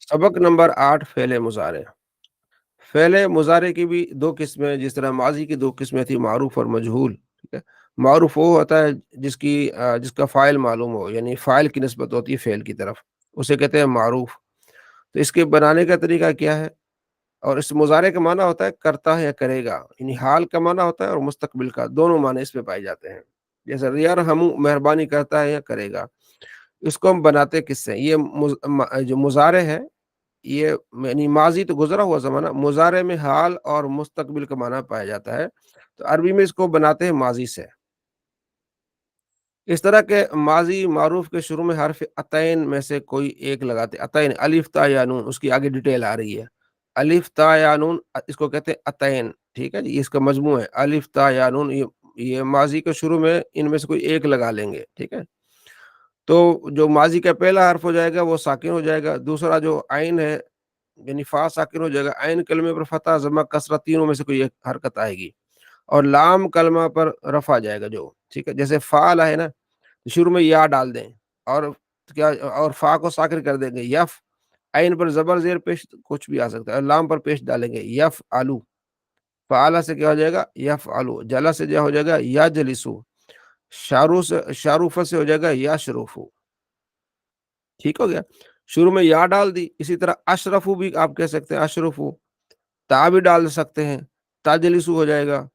سبق نمبر 8 فعل مضارع۔ فعل مضارع کی بھی دو قسمیں، جس طرح ماضی کی دو قسمیں تھی، معروف اور مجہول، ٹھیک ہے۔ معروف وہ ہوتا ہے جس کا فاعل معلوم ہو، یعنی فاعل کی نسبت ہوتی ہے فعل کی طرف، اسے کہتے ہیں معروف۔ تو اس کے بنانے کا طریقہ کیا ہے؟ اور اس مضارع کا معنی ہوتا ہے کرتا ہے یا کرے گا، یعنی حال کا معنی ہوتا ہے اور مستقبل کا، دونوں معنی اس میں پائے جاتے ہیں۔ جیسے یرحم مہربانی کرتا ہے یا کرے گا، اس کو ہم بناتے کس سے؟ یہ جو مضارع ہے، یہ یعنی ماضی تو گزرا ہوا زمانہ، مضارع میں حال اور مستقبل کا معنی پایا جاتا ہے، تو عربی میں اس کو بناتے ہیں ماضی سے۔ اس طرح کے ماضی معروف کے شروع میں حرف عطین میں سے کوئی ایک لگاتے، عطین الف تا یا نون، اس کی آگے ڈیٹیل آ رہی ہے، الف تا یا نون، اس کو کہتے ہیں عطین، ٹھیک ہے جی، اس کا مجموع ہے الف تا یا نون، یہ ماضی کے شروع میں ان میں سے کوئی ایک لگا لیں گے، ٹھیک ہے۔ تو جو ماضی کا پہلا حرف ہو جائے گا وہ ساکن ہو جائے گا، دوسرا جو عین ہے یعنی فا ساکن ہو جائے گا، عین کلمے پر فتح ضمہ کسرہ تینوں میں سے کوئی ایک حرکت آئے گی، اور لام کلمہ پر رفع جائے گا جو، ٹھیک ہے۔ جیسے فعل ہے نا، شروع میں یا ڈال دیں، اور کیا، اور فا کو ساکن کر دیں گے، یف، عین پر زبر زیر پیش کچھ بھی آ سکتا ہے، اور لام پر پیش ڈالیں گے، یف آلو، فعلہ سے کیا ہو جائے گا، یف آلو، جلا سے کیا ہو جائے گا، یا جلسو، شاروف سے ہو جائے گا یا شروفو، ٹھیک ہو گیا۔ شروع میں یا ڈال دی، اسی طرح اشرفو بھی آپ کہہ سکتے ہیں، اشرفو، تا بھی ڈال سکتے ہیں، تاجلسو ہو جائے گا،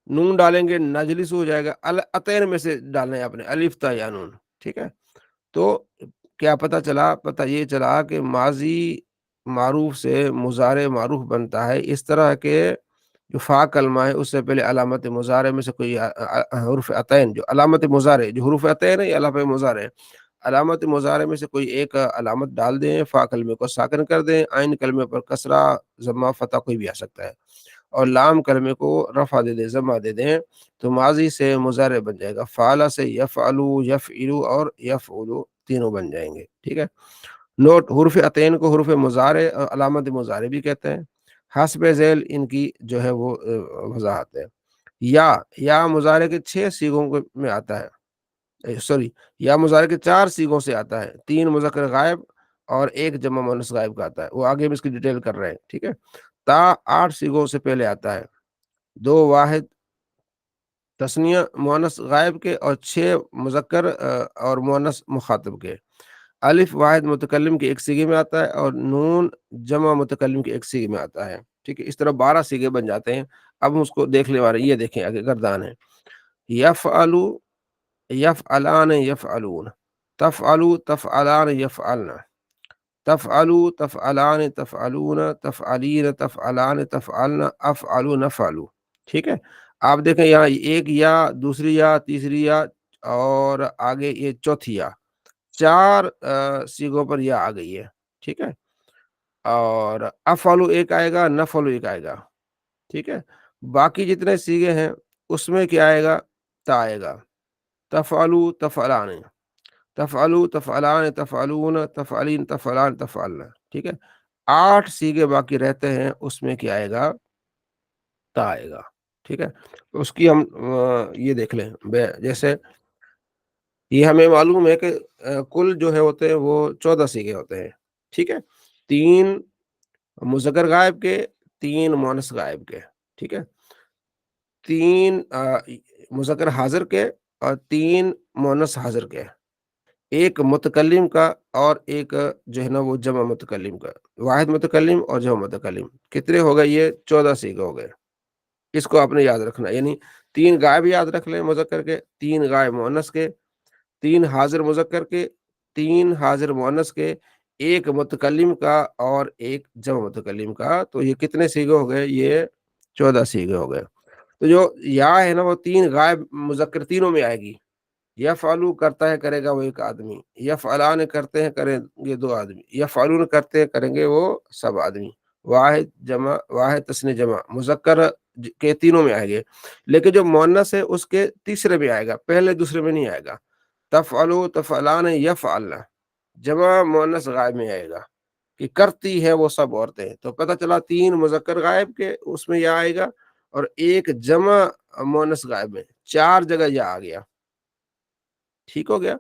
نون ڈالیں گے نجلسو ہو جائے گا، العطین میں سے ڈالنا ہے اپنے، الف تا یا نون، ٹھیک ہے۔ تو کیا پتہ چلا؟ پتہ یہ چلا کہ ماضی معروف سے مضارع معروف بنتا ہے اس طرح کے جو فا کلمہ ہے اس سے پہلے علامت مضارع میں سے کوئی حروف عطین، جو علامت مضارع، جو حروف عطین ہے، یہ علامت مضارع، علامت مضارع میں سے کوئی ایک علامت ڈال دیں، فا کلمے کو ساکن کر دیں، عین کلمے پر کسرہ ضمہ فتح کوئی بھی آ سکتا ہے، اور لام کلمے کو رفع دے دیں، ضمہ دے دیں، تو ماضی سے مضارع بن جائے گا، فعل سے یفعلو، یفعلو اور یفعلو تینوں بن جائیں گے، ٹھیک ہے۔ نوٹ: حروف عطین کو حروف مضارع اور علامت مضارع بھی کہتے ہیں، حسب ذیل ان کی جو ہے وہ وضاحت ہے۔ یا مضارع کے 6 سیغوں میں آتا ہے، سوری، یا مضارع کے 4 سیغوں سے آتا ہے، 3 مذکر غائب اور 1 جمع مؤنث غائب کا آتا ہے، وہ آگے بھی اس کی ڈیٹیل کر رہے ہیں، ٹھیک ہے۔ تا 8 سیغوں سے پہلے آتا ہے، 2 واحد تثنیہ مؤنث غائب کے اور 6 مذکر اور مؤنث مخاطب کے، الف واحد متکلم کے ایک سیغے میں آتا ہے، اور نون جمع متکلم کے ایک سیغے میں آتا ہے، ٹھیک ہے۔ اس طرح 12 سیغے بن جاتے ہیں۔ اب ہم اس کو دیکھ لے والے، یہ دیکھیں آگے گردان ہے، یفعلو، یفعلان، یفعلون، تفعلو، تفعلان، یفعلن، تفعلو، تفعلان، تفعلون، تفعلین، تفعلان، تفعلن، افعلو، نفعلو، ٹھیک ہے۔ آپ دیکھیں یہاں ایک یا، دوسری یا، تیسری یا، اور آگے یہ چوتھی یا، 4 سیغوں پر یا آ گئی ہے، ٹھیک ہے۔ اور افعلو ایک آئے گا، نفعلو ایک آئے گا، ٹھیک ہے۔ باقی جتنے سیغے ہیں اس میں کیا آئے گا؟ تا آئے گا، تفعلو، تفعلان، تفعلو، تفعلان، تفعلون، تفعلین، تفعلان، تفعلن، ٹھیک ہے۔ 8 سیغے باقی رہتے ہیں، اس میں کیا آئے گا؟ تا آئے گا، ٹھیک ہے۔ اس کی ہم یہ دیکھ لیں، جیسے یہ ہمیں معلوم ہے کہ کل جو ہے ہوتے ہیں وہ 14 سیغے ہوتے ہیں، ٹھیک ہے۔ 3 مذکر غائب کے، 3 مؤنث غائب کے، ٹھیک ہے، 3 مذکر حاضر کے اور 3 مؤنث حاضر کے، ایک متکلم کا اور ایک جو ہے نا وہ جمع متکلم کا، واحد متکلم اور جمع متکلم، کتنے ہو گئے؟ یہ 14 سیغے ہو گئے۔ اس کو آپ نے یاد رکھنا، یعنی 3 غائب یاد رکھ لیں مذکر کے، 3 غائب مؤنث کے، 3 حاضر مذکر کے، 3 حاضر مؤنث کے، ایک متکلم کا اور ایک جمع متکلم کا، تو یہ کتنے سیغے ہو گئے؟ یہ 14 سیغے ہو گئے۔ تو جو یا ہے نا وہ 3 غائب مذکر تینوں میں آئے گی، یفعلو کرتا ہے کرے گا وہ ایک آدمی، یفعلان کرتے ہیں کریں گے 2 آدمی، یفعلون کرتے ہیں کریں گے وہ سب آدمی، واحد جمع، واحد تثنیہ جمع مذکر کے تینوں میں آئے گے، لیکن جو مؤنث ہے اس کے تیسرے میں آئے گا، پہلے دوسرے میں نہیں آئے گا، تفعلو، تفعلان، یفعلن، جمع مؤنث غائب میں آئے گا کہ کرتی ہے وہ سب عورتیں، تو پتہ چلا 3 مذکر غائب کے اس میں یا آئے گا، اور ایک جمع مؤنث غائب میں، 4 جگہ یا آ گیا، ٹھیک ہو گیا۔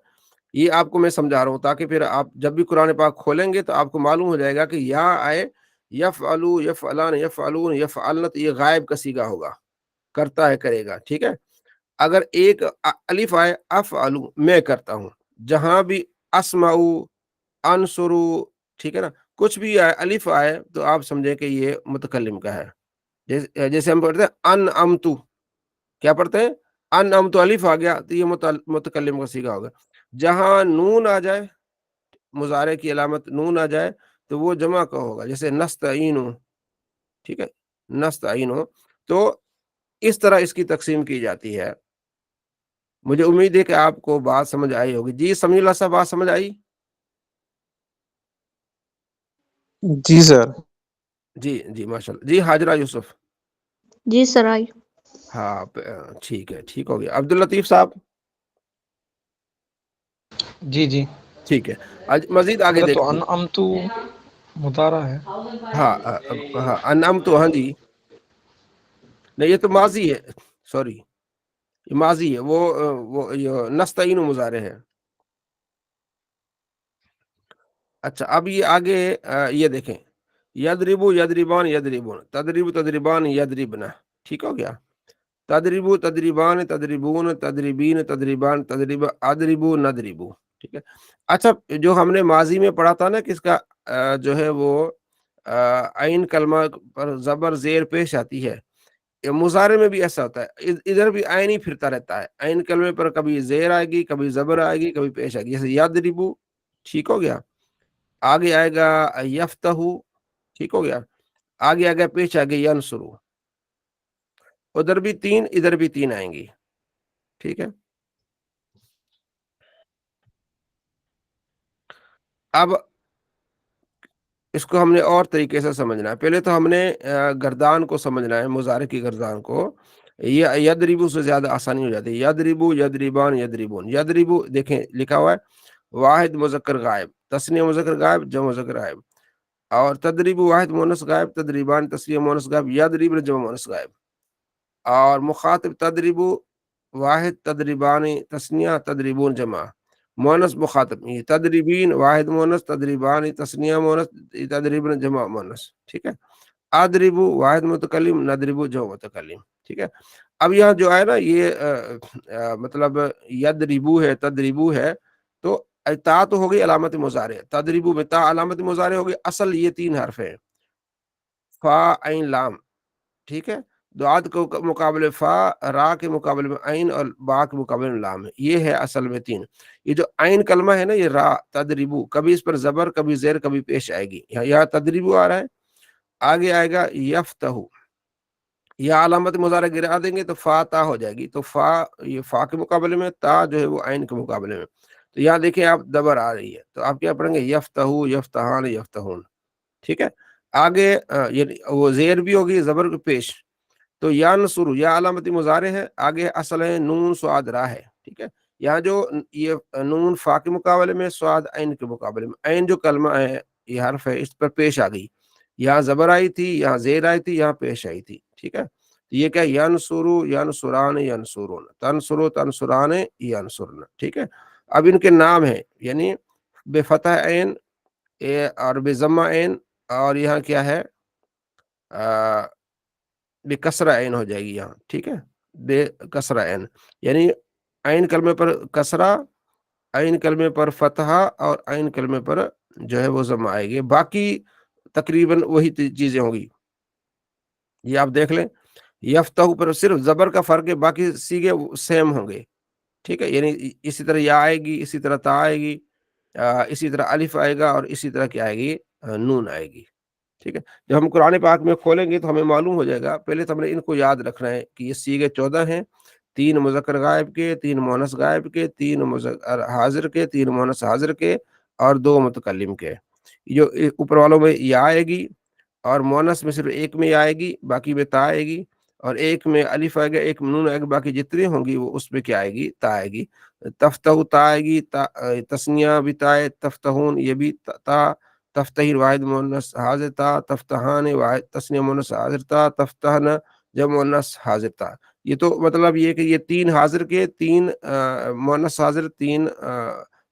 یہ آپ کو میں سمجھا رہا ہوں تاکہ پھر آپ جب بھی قرآن پاک کھولیں گے تو آپ کو معلوم ہو جائے گا کہ یا آئے یفعلو یفعلان یفعلون یفعلن، تو یہ غائب کا صیغہ ہوگا، کرتا ہے، کرے گا، ٹھیک ہے۔ اگر ایک الف آئے افعلو، میں کرتا ہوں، جہاں بھی اسمعو، انصرو، ٹھیک ہے نا، کچھ بھی آئے الف آئے تو آپ سمجھیں کہ یہ متکلم کا ہے۔ جیسے ہم پڑھتے ہیں ان امتو، کیا پڑھتے ہیں؟ ان امتو، الف آ گیا تو یہ متکلم کا صیغہ ہوگا۔ جہاں نون آ جائے، مضارع کی علامت نون آ جائے تو وہ جمع کا ہوگا، جیسے نستعینو، ٹھیک ہے، نستعینو۔ تو اس طرح اس کی تقسیم کی جاتی ہے۔ مجھے امید ہے کہ آپ کو بات سمجھ آئی ہوگی۔ جی سمیع اللہ صاحب، بات سمجھ آئی؟ جی سر۔ جی جی ماشاء اللہ۔ جی حاجرہ یوسف؟ جی سر آئی۔ ہاں ٹھیک ہے، ٹھیک ہو گیا۔ عبداللطیف صاحب؟ جی جی ٹھیک ہے، مزید آگے میرا تو دیکھیں۔ انعمتو مطالعہ ہے۔ ہاں ہاں انعم تو، ہاں جی، نہیں یہ تو ماضی ہے، سوری یہ ماضی ہے، وہ نستعین مضارع ہے۔ اچھا اب یہ آگے یہ دیکھیں، یضربو یضربان یضربون، تدریب تدریبان یضربنا، ٹھیک ہو گیا۔ تدریبو تدریبان تدریبون تدریبین تدریبان تدریب ادربو ندربو، ٹھیک ہے۔ اچھا جو ہم نے ماضی میں پڑھا تھا نا کہ اس کا جو ہے وہ عین کلمہ پر زبر زیر پیش آتی ہے، مضارع میں بھی ایسا ہوتا ہے، ادھر بھی عین ہی پھرتا رہتا ہے، عین کلمے پر کبھی زیر آئے گی، کبھی زبر آئے گی، کبھی پیش آئے گی، جیسے یضربو، ٹھیک ہو گیا۔ آگے آئے گا یفتحو، ٹھیک ہو گیا۔ آگے آگے پیش آگے ینصرو، ادھر بھی تین، ادھر بھی تین آئیں گی، ٹھیک ہے۔ اب اس کو ہم نے اور طریقے سے سمجھنا ہے۔ پہلے تو ہم نے گردان کو سمجھنا ہے، مضارع کی گردان کو۔ یہ یضربو سے زیادہ آسانی ہو جاتی ہے، یضربو یضربان یضربون۔ یضربو دیکھیں لکھا ہوا ہے واحد مذکر غائب، تثنیہ مذکر غائب، جمع مذکر غائب، اور تدریب واحد مونس غائب، تدریبان تثنیہ مونس غائب، یضرب جمع مونس غائب، اور مخاطب تدریب واحد، تدریبان تثنیہ، تدریبون جمع، مونس مخاطب یہ تدریبین واحد مونس، تدریبان تثنیہ مونس، تدریبن جمع مونس، ٹھیک ہے۔ ادربو واحد متکلم، ندربو جمع متکلم، ٹھیک ہے۔ اب یہاں جو ہے نا یہ مطلب یضربو ہے، تدریبو ہے، تو تا تو ہو گئی علامت مضارع، تدریبو میں تا علامت مضارع ہو گئی۔ اصل یہ تین حرف ہیں، فا عین لام، ٹھیک ہے۔ دعات کو مقابلے فا، را کے مقابلے میں عین، اور با کے مقابلے میں لام ہے، یہ ہے اصل میں تین۔ یہ جو عین کلمہ ہے نا یہ را، تدریبو، کبھی اس پر زبر، کبھی زیر، کبھی پیش آئے گی، یہاں تدریبو آ رہا ہے۔ آگے آئے گا یفتحو، یا علامت مضارع گرا دیں گے تو فا تا ہو جائے گی، تو فا، یہ فا کے مقابلے میں، تا جو ہے وہ عین کے مقابلے میں، تو یہاں دیکھیں آپ دبر آ رہی ہے، تو آپ کیا پڑھیں گے؟ یفتحو یفتحان یفتحون، ٹھیک ہے۔ آگے وہ زیر بھی ہوگی، زبر کو پیش، تو ینصر، یا علامتی مضارع ہے، آگے اصل ہے نون سواد را ہے، ٹھیک ہے۔ یہاں جو یہ نون فا کے مقابلے میں، سواد عین کے مقابلے میں، عین جو کلمہ ہے یہ حرف ہے اس پر پیش آ گئی، یہاں زبر آئی تھی، یہاں زیر آئی تھی، یہاں پیش آئی تھی، ٹھیک ہے۔ تو یہ کیا؟ ینصرو ینصران ینصرون، تنصرو تنصران ینصرن، ٹھیک ہے۔ اب ان کے نام ہیں، یعنی بے فتح عین اور بے ضمہ عین، اور یہاں کیا ہے بے کسرہ عین ہو جائے گی یہاں، ٹھیک ہے، بے کسرہ عین، یعنی عین کلمے پر کسرہ، عین کلمے پر فتحہ، اور عین کلمے پر جو ہے وہ ضمہ آئے گی، باقی تقریباً وہی چیزیں ہوں گی۔ یہ آپ دیکھ لیں، یفتح پر صرف زبر کا فرق ہے، باقی سیگے سیم ہوں گے، ٹھیک ہے۔ یعنی اسی طرح یا آئے گی، اسی طرح تا آئے گی، اسی طرح الف آئے گا، اور اسی طرح کیا آئے گی؟ نون آئے گی، ٹھیک ہے۔ جب ہم قرآن پاک میں کھولیں گے تو ہمیں معلوم ہو جائے گا۔ پہلے تو ہم نے ان کو یاد رکھنا ہے کہ یہ سیگے 14 ہیں، 3 مذکر غائب کے، 3 مؤنث غائب کے، 3 مذکر حاضر کے، 3 مؤنث حاضر کے، اور 2 متکلم کے۔ جو اوپر والوں میں یا آئے گی، اور مؤنث میں صرف ایک میں آئے گی، باقی میں تا آئے گی، اور ایک میں الف آئے گا، ایک میں نون آئے گا، باقی جتنی ہوں گی وہ اس میں کیا آئے گی؟ تا آئے گی۔ تفتح تا آئے گی، تسنیہ بھی تا ہے، تفتحون یہ بھی تا، تفتح واحد مؤنث حاضر تا، تفتحان واحد تسنیہ مؤنث حاضر تا، تفتحن جمع مؤنث حاضر تا۔ یہ تو مطلب یہ کہ یہ 3 حاضر کے، 3 مؤنث حاضر، 3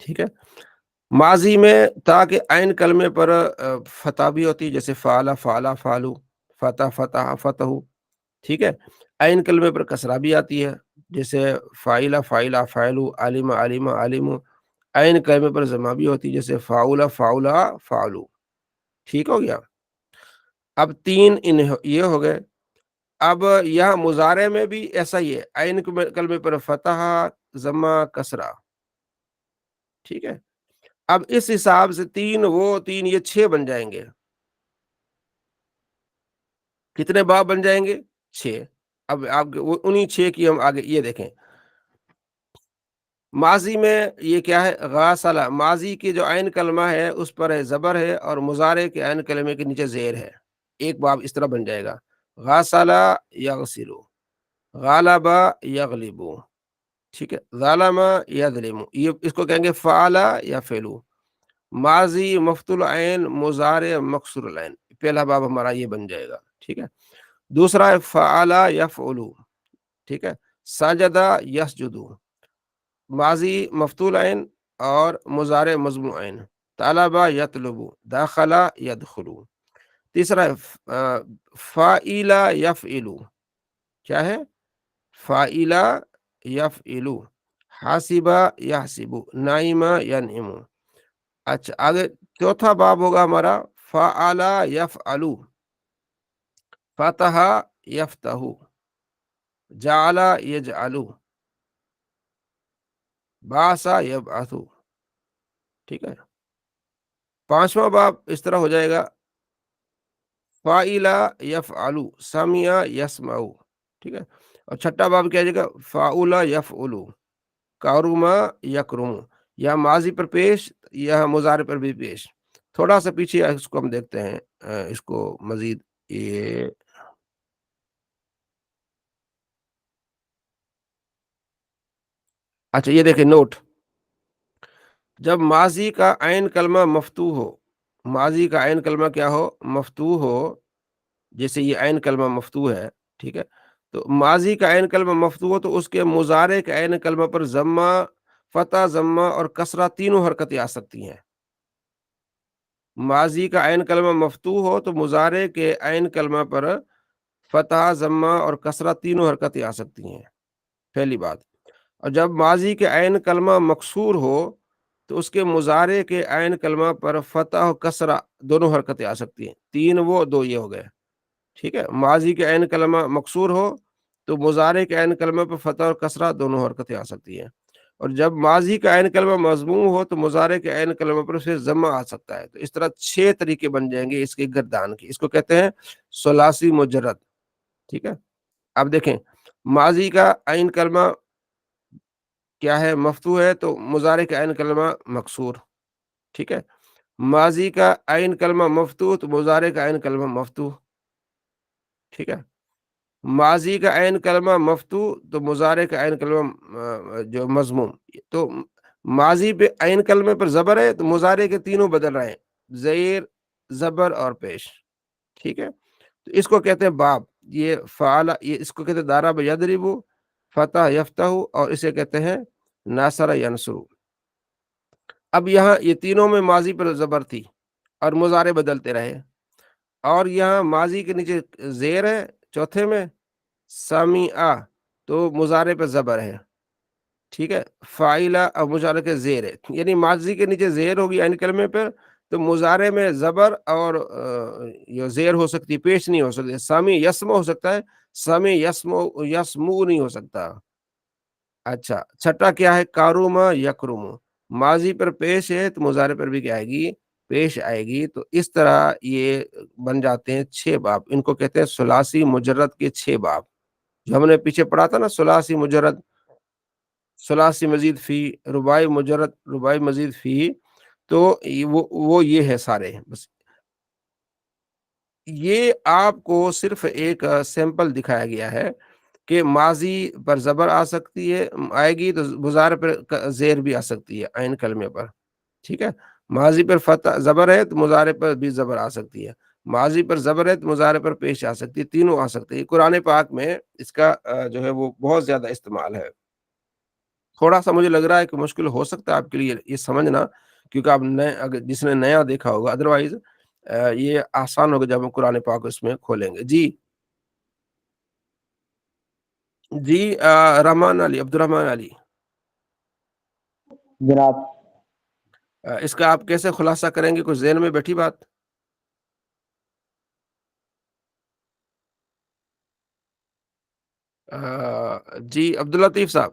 ٹھیک ہے. ماضی میں تا کے عین کلمے پر فتح بھی ہوتی ہے، جیسے فعلا فعلا فعلو، فتح فتح فتح. ٹھیک ہے. عین کلمے پر کسرہ بھی آتی ہے، جیسے فاعلہ فاعلہ فاعلو، عالم عالم عالم. عین کلمے پر ضمہ بھی ہوتی ہے، جیسے فاعلہ فاعلہ فاعلو. ٹھیک ہو گیا. اب تین یہ ہو گئے. اب یہاں مضارع میں بھی ایسا ہی ہے، عین کلمے پر فتح ضمہ کسرہ. ٹھیک ہے. اب اس حساب سے تین وہ تین یہ 6 بن جائیں گے. کتنے باب بن جائیں گے؟ 6. اب آپ انہی 6 کی ہم آگے یہ دیکھیں. ماضی میں یہ کیا ہے؟ غاسلہ. ماضی کی جو عین کلمہ ہے اس پر ہے زبر ہے، اور مضارع کے عین کلمے کے نیچے زیر ہے. ایک باب اس طرح بن جائے گا، غاسلہ یغسلو، غالب یغلبو. ٹھیک ہے. ظالم یظلم. یہ اس کو کہیں گے فعل یا فعلو. ماضی مفتول عین، مضارع مکسور العین. پہلا باب ہمارا یہ بن جائے گا. ٹھیک ہے. دوسرا ہے فعل یفعلو. ٹھیک ہے. سجدہ یسجدو. ماضی مفتول عین اور مضارع مضموم عین. طلبہ یطلبو، داخلہ یدخلو. تیسرا ہے فاعلہ یفعلو. کیا ہے؟ فاعلہ یفعلو. حاسبہ یحسبو، نائمہ ینعمو. اچھا آگے چوتھا باب ہوگا ہمارا فعل یفعلو، فتح یفتح، جعل یجعلو، بعث یبعث. ٹھیک ہے. پانچواں باب اس طرح ہو جائے گا فاعل یفعلو، سمع یسمع. ٹھیک ہے. اور چھٹا باب کیا جائے گا فاعل یفعلو، کرم یکرم. یا ماضی پر پیش یا مضارع پر بھی پیش. تھوڑا سا پیچھے اس کو ہم دیکھتے ہیں، اس کو مزید یہ اچھا یہ دیکھیں نوٹ. جب ماضی کا عین کلمہ مفتوح ہو، ماضی کا عین کلمہ کیا ہو؟ مفتوح ہو. جیسے یہ عین کلمہ مفتوح ہے. ٹھیک ہے. تو ماضی کا عین کلمہ مفتوح ہو تو اس کے مضارع کے عین کلمہ پر ضمہ، فتح، ضمہ اور کسرہ تینوں حرکتیں آ سکتی ہیں. ماضی کا عین کلمہ مفتوح ہو تو مضارع کے عین کلمہ پر فتح، ضمہ اور کسرہ تینوں حرکتیں آ سکتی ہیں. پہلی بات. اور جب ماضی کے عین کلمہ مکسور ہو تو اس کے مضارع کے عین کلمہ پر فتح و کسرہ دونوں حرکتیں آ سکتی ہیں. تین وہ دو یہ ہو گئے. ٹھیک ہے. ماضی کے عین کلمہ مکسور ہو تو مضارع کے عین کلمہ پر فتح اور کسرہ دونوں حرکتیں آ سکتی ہیں. اور جب ماضی کا عین کلمہ مضموم ہو تو مضارع کے عین کلمہ پر پھر ضمہ آ سکتا ہے. تو اس طرح 6 طریقے بن جائیں گے اس کے گردان کی. اس کو کہتے ہیں ثلاثی مجرد. ٹھیک ہے. اب دیکھیں ماضی کا عین کلمہ کیا ہے؟ مفتوح ہے تو مضارع کا عین کلمہ مکسور. ٹھیک ہے. ماضی کا عین کلمہ مفتوح تو مضارع کا عین کلمہ مفتوح. ٹھیک ہے. ماضی کا عین کلمہ مفتوح تو مضارع کا عین کلمہ جو مضموم. تو ماضی پہ عین کلمے پر زبر ہے تو مضارع کے تینوں بدل رہے ہیں، زیر، زبر اور پیش. ٹھیک ہے. تو اس کو کہتے ہیں باب. یہ فعل، یہ اس کو کہتے ہیں ضرب یضرب، فتح یفتح، اور اسے کہتے ہیں ناصر ینصر. اب یہاں یہ تینوں میں ماضی پر زبر تھی اور مضارع بدلتے رہے، اور یہاں ماضی کے نیچے زیر ہے چوتھے میں، سمع تو مضارع پہ زبر ہے. ٹھیک ہے. فاعلہ اور مضارع کے زیر ہے، یعنی ماضی کے نیچے زیر ہوگی عین کلمے پر تو مضارع میں زبر اور یہ زیر ہو سکتی، پیش نہیں ہو سکتی. سامع یسمع ہو سکتا ہے، سامع یسمو نہیں ہو سکتا. اچھا چھٹا کیا ہے؟ کاروم یکرم. ماضی پر پیش ہے تو مضارع پر بھی کیا آئے گی؟ پیش آئے گی. تو اس طرح یہ بن جاتے ہیں 6 باب. ان کو کہتے ہیں ثلاثی مجرد کے 6 باب. جو ہم نے پیچھے پڑھا تھا نا، ثلاثی مجرد، ثلاثی مزید فی، رباعی مجرد، رباعی مزید فی، تو وہ یہ ہے سارے. بس یہ آپ کو صرف ایک سیمپل دکھایا گیا ہے کہ ماضی پر زبر آ سکتی ہے، آئے گی تو مضارع پر زیر بھی آ سکتی ہے عین کلمے پر. ٹھیک ہے. ماضی پر فتح زبر ہے تو مضارع پر بھی زبر آ سکتی ہے. ماضی پر زبر ہے تو مضارع پر پیش آ سکتی ہے. تینوں آ سکتے ہیں. قرآن پاک میں اس کا جو ہے وہ بہت زیادہ استعمال ہے. تھوڑا سا مجھے لگ رہا ہے کہ مشکل ہو سکتا ہے آپ کے لیے یہ سمجھنا، کیونکہ آپ نئے، اگر جس نے نیا دیکھا ہوگا، ادروائز یہ آسان ہوگا جب ہم قرآن پاک اس میں کھولیں گے. جی جی رحمان علی، عبد الرحمان علی، جناب اس کا آپ کیسے خلاصہ کریں گے؟ کچھ ذہن میں بیٹھی بات؟ جی عبد اللطیف صاحب.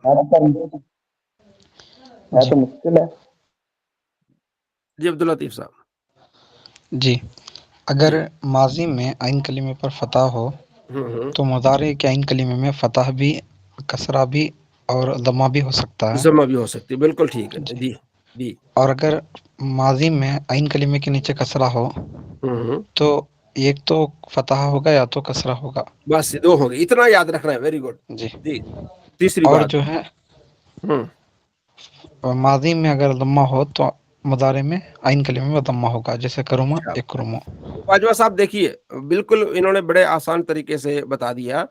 ہے تو مشکل ہے. جی عبد اللطیف صاحب. جی اگر جی. ماضی میں عین کلمے پر فتح ہو ہوں تو مضارع کے عین کلمے میں فتح بھی، کسرہ بھی اور ضمہ بھی ہو سکتا ہے. ضمہ بھی ہو سکتی، بالکل ٹھیک ہے. جی. جی جی. اور اگر ماضی میں عین کلمے کے نیچے کسرہ ہو ہوں تو ایک تو فتح ہوگا یا تو کسرہ ہوگا. بس دو ہو گئی، اتنا یاد رکھنا ہے. Very good. جی. جی تیسری اور بات. جو ہے ہوں ماضی میں اگر ضمہ ہو تو مضارع میں عین کلمے میں ضمہ ہوگا، جیسے کرما اچھا. اکرما. باجوہ صاحب دیکھیے، بالکل انہوں نے بڑے آسان طریقے سے بتا دیا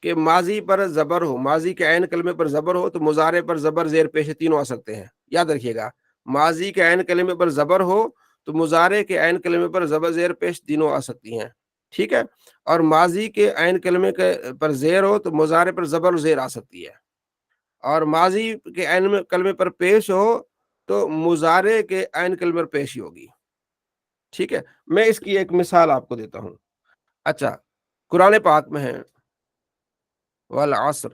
کہ ماضی پر زبر ہو، ماضی کے عین کلمے پر زبر ہو تو مضارع پر زبر زیر پیش تینوں آ سکتے ہیں. یاد رکھیے گا، ماضی کے عین کلمے پر زبر ہو تو مضارع کے عین کلمے پر زبر زیر پیش تینوں آ سکتی ہیں. ٹھیک ہے. اور ماضی کے عین کلمے پر زیر ہو تو مضارع پر زبر و زیر آ سکتی ہے. اور ماضی کے عین کلمے پر پیش ہو تو مضارع کے عین کلمے پر پیش ہی ہوگی. ٹھیک ہے. میں اس کی ایک مثال آپ کو دیتا ہوں. اچھا، قرآن پاک میں ہے والعصر.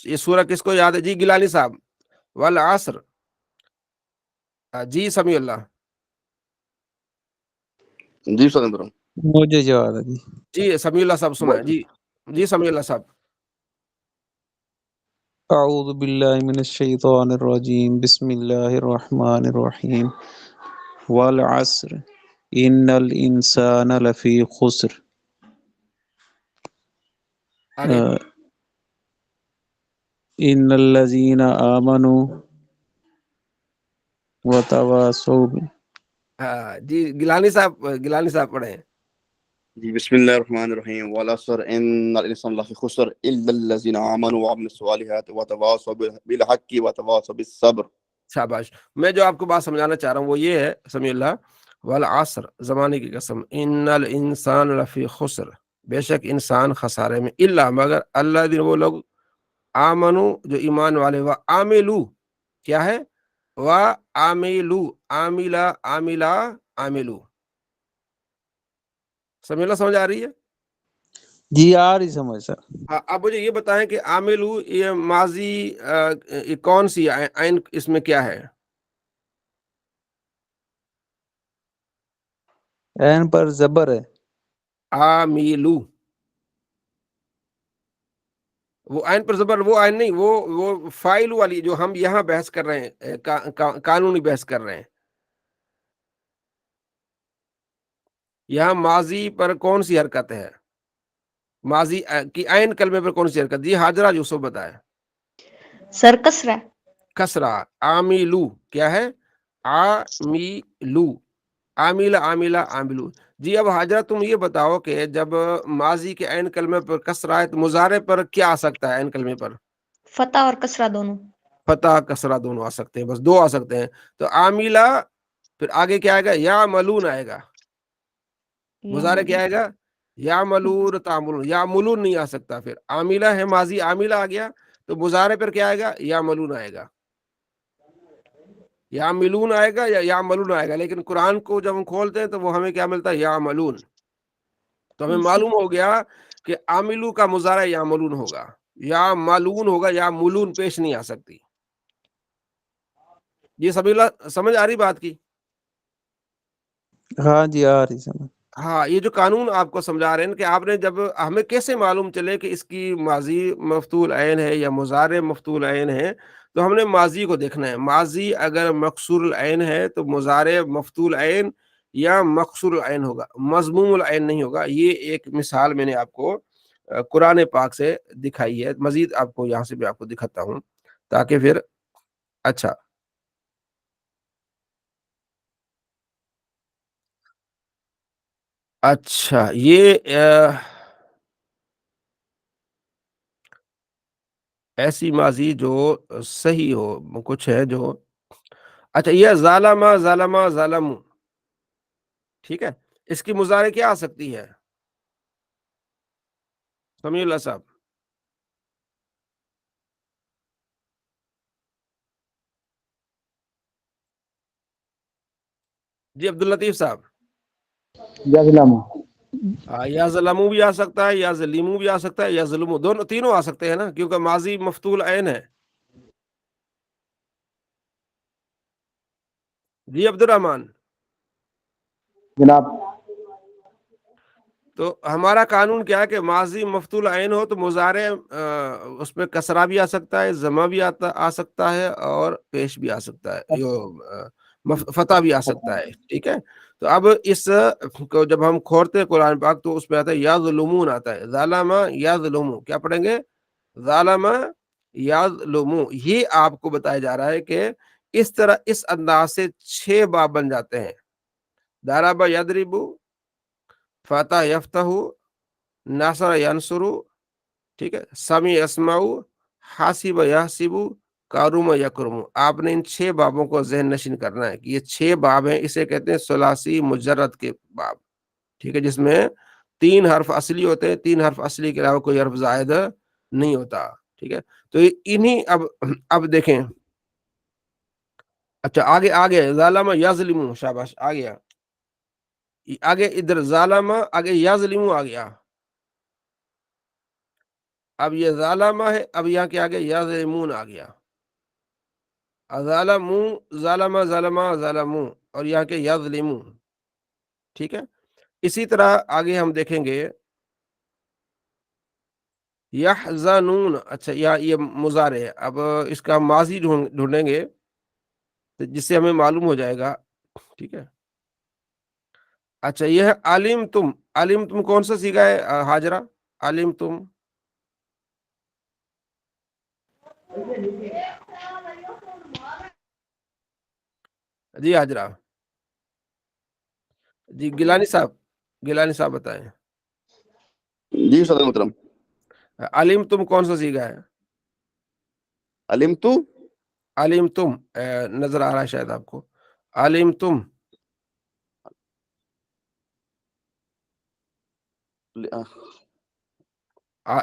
یہ سورہ کس کو یاد ہے؟ جی گیلانی صاحب. والعصر. جی سمیع اللہ. جی سلیندر. مجھے جواب ہے جی. جی سمیع اللہ صاحب سنائیں. جی جی سمیع اللہ صاحب. اعوذ باللہ من الشیطان الرجیم، بسم اللہ الرحمن الرحیم. والعصر ان الانسان لفی خسر. آگے. ان الذین آمنوا وتواصوا جی گیلانی صاحب، گیلانی صاحب پڑھیں. جی بسم اللہ الرحمن الرحیم. والعصر ان الانسان لفی خسر الا الذین آمنوا وعملوا الصالحات وتواصوا بالحق وتواصوا بالصبر. شاباش. میں جو آپ کو بات سمجھانا چاہ رہا ہوں وہ یہ ہے سمیع اللہ، والعصر زمانے کی قسم، ان الانسان لفی خسر، بے شک انسان خسارے میں، الا مگر اللہ دن وہ لوگ، آمنو جو ایمان والے، و عاملو کیا ہے؟ و عاملو، عاملہ عاملہ عاملو. سمیع اللہ سمجھ آ رہی ہے؟ جی آ رہی سمجھ سر. اب مجھے یہ بتائیں کہ عاملو یہ ماضی یہ کون سی عین اس میں کیا ہے؟ عین پر زبر ہے. عاملو. وہ عین پر زبر، وہ عین نہیں، وہ فاعل والی جو ہم یہاں بحث کر رہے ہیں، قانونی بحث کر رہے ہیں. یہاں ماضی پر کون سی حرکت ہے؟ ماضی کی عین کلمے پر کون سی حرکت؟ جی حاجرہ یوسف بتائے. سر کسرہ. کسرہ. عاملو کیا ہے؟ عاملو. عاملہ عاملہ عاملو. جی اب حاجرہ تم یہ بتاؤ کہ جب ماضی کے عین کلمے پر کسرہ ہے تو مضارع پر کیا آ سکتا ہے عین کلمے پر؟ فتح اور کسرہ دونوں. فتح کسرہ دونوں آ سکتے ہیں، بس دو آ سکتے ہیں. تو عاملہ، پھر آگے کیا آئے گا؟ یا ملون آئے گا. مضارع کیا آئے گا؟ یا ملون تعملون. یا ملون نہیں آ سکتا. پھر عاملہ ہے ماضی، عاملہ آ گیا تو مضارع پر کیا آئے گا؟ یا ملون آئے گا. یا ملون آئے گا یا ملون آئے گا. لیکن قرآن کو جب ہم کھولتے ہیں تو وہ ہمیں کیا ملتا ہے؟ یا ملون. تو ہمیں معلوم ہو گیا کہ عاملو کا مضارع یا ملون ہوگا، یا ملون ہوگا، یا ملون پیش نہیں آ سکتی. یہ سمجھ آ رہی بات کی؟ ہاں جی آ رہی سمجھ. ہاں، یہ جو قانون آپ کو سمجھا رہے ہیں کہ آپ نے جب ہمیں کیسے معلوم چلے کہ اس کی ماضی مفتول عین ہے یا مضارع مفتول عین ہے، تو ہم نے ماضی کو دیکھنا ہے. ماضی اگر مکسور العین ہے تو مضارع مفتول عین یا مقصور العین ہوگا، مضموم العین نہیں ہوگا. یہ ایک مثال میں نے آپ کو قرآن پاک سے دکھائی ہے. مزید آپ کو یہاں سے بھی آپ کو دکھاتا ہوں تاکہ پھر اچھا. اچھا یہ ایسی ماضی جو صحیح ہو، کچھ ہے جو اچھا یہ ظالما ظالما ظالمو، ٹھیک ہے، اس کی مضارع کیا آ سکتی ہے سمیع اللہ صاحب؟ جی عبداللطیف صاحب، یا ظلمو بھی آ سکتا ہے، یا ظلیمو بھی آ سکتا ہے، یا ظلمو، دونوں تینوں آ سکتے ہیں نا، کیونکہ ماضی مفتول عین ہے۔ جی عبد الرحمان، جناب تو ہمارا قانون کیا ہے کہ ماضی مفتول عین ہو تو مضارع اس میں کسرہ بھی آ سکتا ہے، ضمہ بھی آ سکتا ہے، اور پیش بھی آ سکتا ہے، فتح بھی آ سکتا ہے، ٹھیک ہے۔ تو اب اس کو جب ہم کھولتے ہیں قرآن پاک تو اس پہ آتا ہے یا ظلمون، آتا ہے ظالما یا ظلمو، کیا پڑھیں گے؟ ظالما یا ظلمو۔ یہ آپ کو بتایا جا رہا ہے کہ اس طرح اس انداز سے 6 باب بن جاتے ہیں۔ ضرب یضرب، فتح یفتح، نصر ینصر، ٹھیک ہے، سمیع یسمع، حاسب یحسب، کارم یکرم۔ آپ نے ان 6 بابوں کو ذہن نشین کرنا ہے کہ یہ 6 باب ہیں، اسے کہتے ہیں ثلاثی مجرد کے باب، ٹھیک ہے، جس میں 3 حرف اصلی ہوتے ہیں، 3 حرف اصلی کے علاوہ کوئی حرف زائد نہیں ہوتا، ٹھیک ہے۔ تو انہی اب دیکھیں، اچھا آگے ظالم یظلم، شاباش، آ گیا آگے، ادھر ظالم آگے یظلم آ گیا، اب یہ ظالمہ ہے، اب یہاں کے آگے یظلمون آ گیا، ظالموں، ظالمہ ظالمہ ظالموں، اور یہاں کے یظلمون، ٹھیک ہے۔ اسی طرح آگے ہم دیکھیں گے یحزنون، اچھا یہ مضارع ہے، اب اس کا ماضی ڈھونڈیں گے جس سے ہمیں معلوم ہو جائے گا، ٹھیک ہے۔ اچھا یہ ہے علم تم، علم تم کون سا سیگا ہے حاجرہ؟ علم تم، جی حاجرہ، جی گیلانی صاحب بتائیں، جی صدر محترم، علم تم کون سا سیگا ہے؟ علم تو علم تم نظر آ رہا ہے شاید آپ کو، علم تم،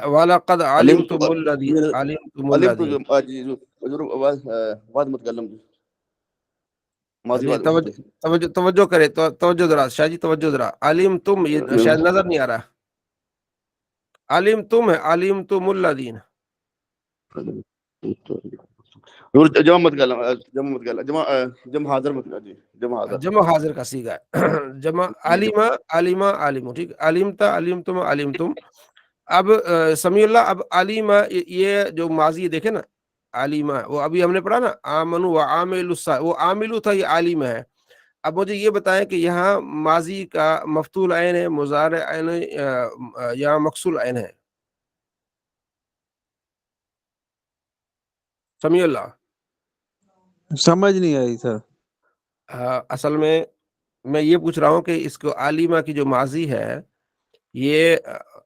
وَلَقَدْ علم تو عَلِمْتُمُ الَّذِي عَلِمْتُمُ علم تو الَّذِي، جی بعد متکلم ماضی نہیں بعد توجہ کرے، توجہ ذرا شاہ جی، توجہ ذرا، علم تم، یہ شاید نظر نہیں آ رہا، علم تم ہے، علم تم الذین، جمع متکلم، جمع حاضر متکلم، جی جمع حاضر، جمع حاضر کا صیغہ ہے، جمع علم علم علم، ٹھیک، علمتا علمتم علمتم۔ اب سمیع اللہ، اب علم یہ جو ماضی دیکھیں نا، علم وہ ابھی ہم نے پڑھا نا، آمنوا وعاملوا الصالحات، وہ عاملو تھا، یہ عالم ہے۔ اب مجھے یہ بتائیں کہ یہاں ماضی کا مفتول عین ہے، مضارع عین ہے، یا مقصول عین ہے؟ سمیع اللہ، سمجھ نہیں آئی سر۔ اصل میں یہ پوچھ رہا ہوں کہ اس کو عالمہ کی جو ماضی ہے، یہ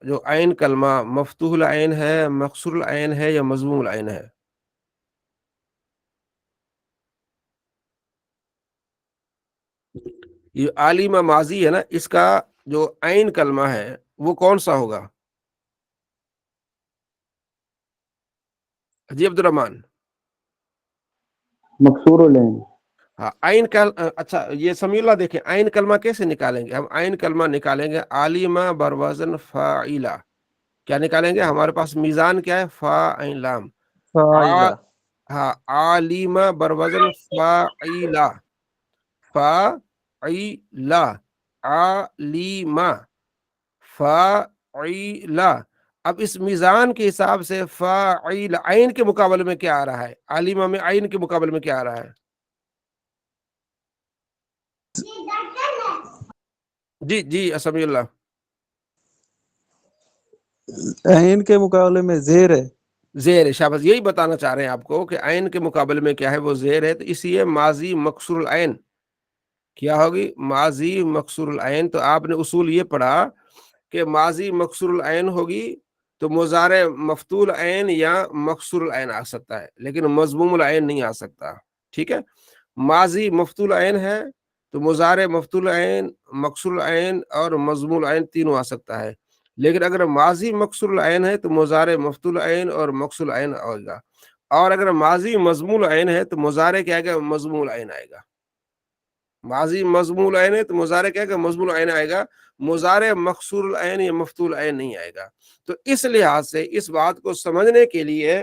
جو عین کلمہ مفتوح العین ہے، مقصور العین ہے، یا مضموم العین ہے؟ یہ عالمہ ماضی ہے نا، اس کا جو عین کلمہ ہے وہ کون سا ہوگا؟ جی عبد الرحمان، مقصور العین، ہاں عین اچھا یہ سمیع اللہ دیکھیں، عین کلمہ کیسے نکالیں گے ہم؟ عین کلمہ نکالیں گے عالمہ بروزن فاعلہ، کیا نکالیں گے؟ ہمارے پاس میزان کیا ہے؟ فا عین لام، فاعلہ، ہاں عالمہ بروزن فاعلہ، فاعلہ، عالمہ، فاعلہ۔ اب اس میزان کے حساب سے فاعل عین کے مقابلے میں کیا آ رہا ہے؟ عالمہ میں عین کے مقابلے میں کیا آ رہا ہے؟ جی سمیع اللہ، عین کے مقابلے میں زیر ہے۔ زیر، شاباش، یہی بتانا چاہ رہے ہیں آپ کو کہ عین کے مقابلے میں کیا ہے؟ وہ زیر ہے، تو اس لیے ماضی مکسور العین کیا ہوگی؟ ماضی مکسور العین۔ تو آپ نے اصول یہ پڑھا کہ ماضی مکسور العین ہوگی تو مضارع مفتول عین یا مکسور العین آ سکتا ہے، لیکن مضموم العین نہیں آ سکتا، ٹھیک ہے۔ ماضی مفتول عین ہے تو مضارع مفتول عین، مکسور العین اور مضموم العین تینوں آ سکتا ہے، لیکن اگر ماضی مکسور العین ہے تو مضارع مفتول عین اور مکسور العین آئے گا، اور اگر ماضی مضموم العین ہے تو مضارع کیا آئے گا؟ مضموم العین آئے گا۔ ماضی مضموم العین ہے تو مضارع کیا آئے گا؟ مضموم العین آئے گا، مضارع مکسور العین یا مفتول العین نہیں آئے گا۔ تو اس لحاظ سے اس بات کو سمجھنے کے لیے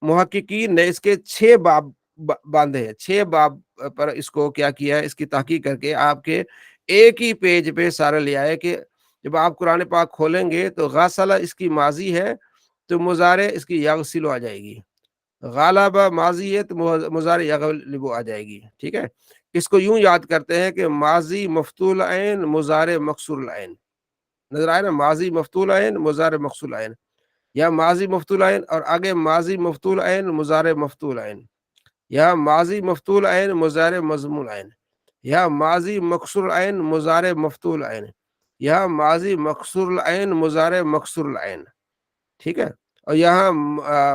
محققین نے اس کے 6 باب باندھے ہیں، 6 باب پر اس کو کیا کیا ہے، اس کی تحقیق کر کے آپ کے ایک ہی پیج پہ سارے لے آئے کہ جب آپ قرآن پاک کھولیں گے تو غسلہ اس کی ماضی ہے تو مضارع اس کی یغسل آ جائے گی، غالب ماضی ہے تو مضارع یغلب آ جائے گی، ٹھیک ہے۔ اس کو یوں یاد کرتے ہیں کہ ماضی مفتول عین مضارع مکسور العین، نظر آئے نا، ماضی مفتول عین مضارع مکسور العین، یا ماضی مفتول عین اور آگے ماضی مفتول عین مضارع مفتول عین، یا ماضی مفتول عین مضارع مضموم عین، یا ماضی مکسور العین مضارع مفتول عین، یا ماضی مکسور العین مضارع مکسور العین، ٹھیک ہے۔ اور یہاں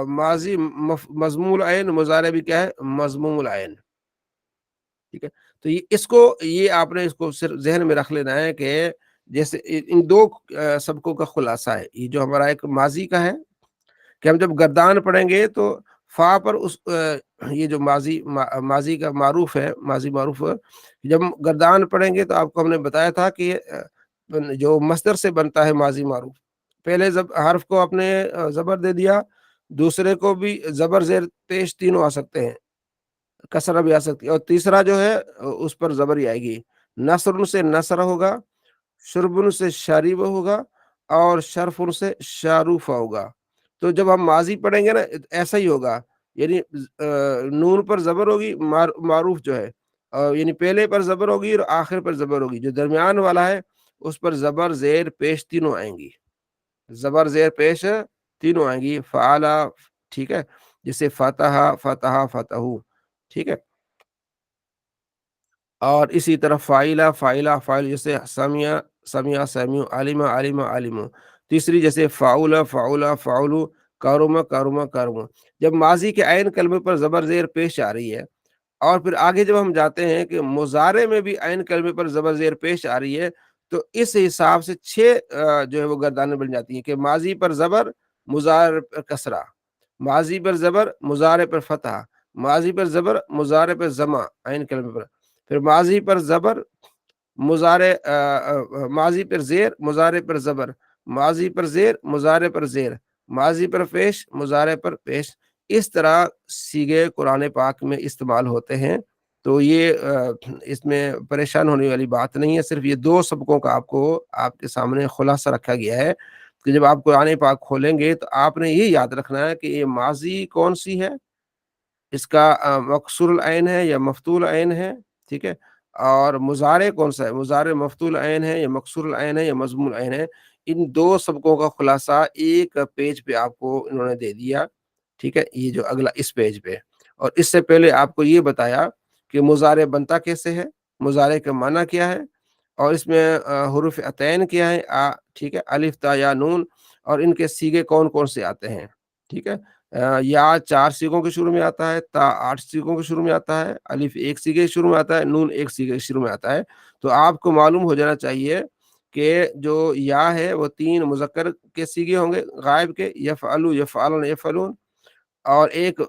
ماضی مضموم العین مضارع بھی کیا ہے؟ مضموم العین، ٹھیک ہے۔ تو یہ آپ نے اس کو صرف ذہن میں رکھ لینا ہے کہ جیسے ان 2 سبقوں کا خلاصہ ہے، یہ جو ہمارا ایک ماضی کا ہے کہ ہم جب گردان پڑھیں گے تو فا پر اس یہ جو ماضی کا معروف ہے، ماضی معروف جب ہم گردان پڑھیں گے تو آپ کو ہم نے بتایا تھا کہ جو مصدر سے بنتا ہے ماضی معروف، پہلے حرف کو اپنے زبر دے دیا، دوسرے کو بھی زبر زیر پیش تینوں آ سکتے ہیں، کسرہ بھی آ سکتی ہے، اور تیسرا جو ہے اس پر زبر ہی آئے گی، نصر سے نصر ہوگا، شربن سے شریب ہوگا، اور شرفن سے شاروف ہوگا۔ تو جب ہم ماضی پڑھیں گے نا ایسا ہی ہوگا، یعنی نون پر زبر ہوگی، معروف جو ہے، یعنی پہلے پر زبر ہوگی اور آخر پر زبر ہوگی، جو درمیان والا ہے اس پر زبر زیر پیش تینوں آئیں گی، زبر زیر پیش تینوں آئیں گی، فعلا، ٹھیک ہے، جیسے فتح فتح فتح، ٹھیک ہے۔ اور اسی طرح فائلہ فائلہ فائل، جیسے سمیع سمیع سمیع، عالمہ عالمہ عالم، تیسری جیسے foul foul foul, karma karma karma. جب ماضی کے عین کلمے پر زبر زیر پیش آ رہی ہے، اور پھر آگے جب ہم جاتے ہیں کہ مضارع میں بھی عین کلمے پر زبر زیر پیش آ رہی ہے، تو اس حساب سے 6 جو ہے وہ گردانیں بن جاتی ہیں کہ ماضی پر زبر مضارع پر کسرہ، ماضی پر زبر مضارع پر فتح، ماضی پر زبر مضارع پر ضمہ عین کلمے پر، پھر ماضی پر زبر مضارع ماضی پر زیر مضارع پر زبر، ماضی پر زیر مضارع پر زیر، ماضی پر پیش مضارع پر پیش، اس طرح سیغے قرآن پاک میں استعمال ہوتے ہیں۔ تو یہ اس میں پریشان ہونے والی بات نہیں ہے، صرف یہ 2 سبقوں کا آپ کے سامنے خلاصہ رکھا گیا ہے کہ جب آپ قرآن پاک کھولیں گے تو آپ نے یہ یاد رکھنا ہے کہ یہ ماضی کون سی ہے، اس کا مکسور العین ہے یا مفتول عین ہے، ٹھیک ہے، اور مضارع کون سا ہے، مضارع مفتول عین ہے یا مکسور العین ہے یا مضموم العین ہے۔ ان 2 سبقوں کا خلاصہ ایک پیج پہ آپ کو انہوں نے دے دیا، ٹھیک ہے، یہ جو اگلا اس پیج پہ۔ اور اس سے پہلے آپ کو یہ بتایا کہ مضارع بنتا کیسے ہے، مضارع کا معنی کیا ہے، اور اس میں حروف عطین کیا ہے، ٹھیک ہے، الف تا یا نون، اور ان کے سیغے کون کون سے آتے ہیں، ٹھیک ہے۔ یا 4 سیغوں کے شروع میں آتا ہے، تا 8 سیغوں کے شروع میں آتا ہے، الف 1 سیغے کے شروع میں آتا ہے، نون 1 سیغے کے شروع میں آتا ہے۔ تو آپ کو معلوم ہو جانا چاہیے کہ جو یا ہے وہ 3 مذکر کے سیغے ہوں گے غائب کے، یفعلو یفعلون یفعلون، اور ایک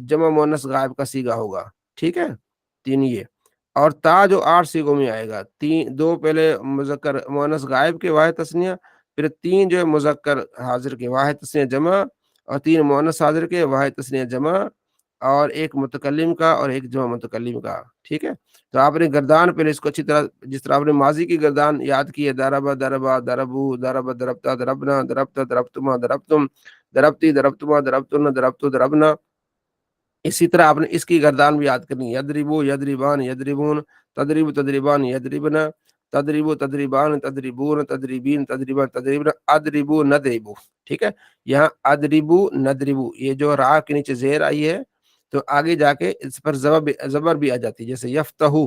جمع مؤنث غائب کا سیغہ ہوگا، ٹھیک ہے، 3 یہ۔ اور تا جو 8 سیغوں میں آئے گا، 2 پہلے مذکر مؤنث غائب کے واحد تثنیہ، پھر 3 جو ہے مذکر حاضر کے واحد تثنیہ جمع، اور 3 مؤنث حاضر کے واحد تثنیہ جمع، اور ایک متکلم کا اور ایک جمع متکلم کا، ٹھیک ہے۔ تو آپ نے گردان پہلے اس کو اچھی طرح، جس طرح آپ نے ماضی کی گردان یاد کی ہے، دربا دربا دربو درب دربتا دربنا دربتا دربتما دربتم دربتی دربتما دربتن دربتو دربنا، اسی طرح آپ نے اس کی گردان بھی یاد کرنی ہے، یدربو یدربان یدربون، تدریب تدریبان یدربنا، تدریبو تدریبان تدریبون تدریبین تدریبان تدریبنا، ادربو ندربو، ٹھیک ہے۔ یہاں ادربو ندربو، یہ جو را کے نیچے زیر آئی ہے تو آگے جا کے اس پر زبر بھی آ جاتی ہے، جیسے یفتحو،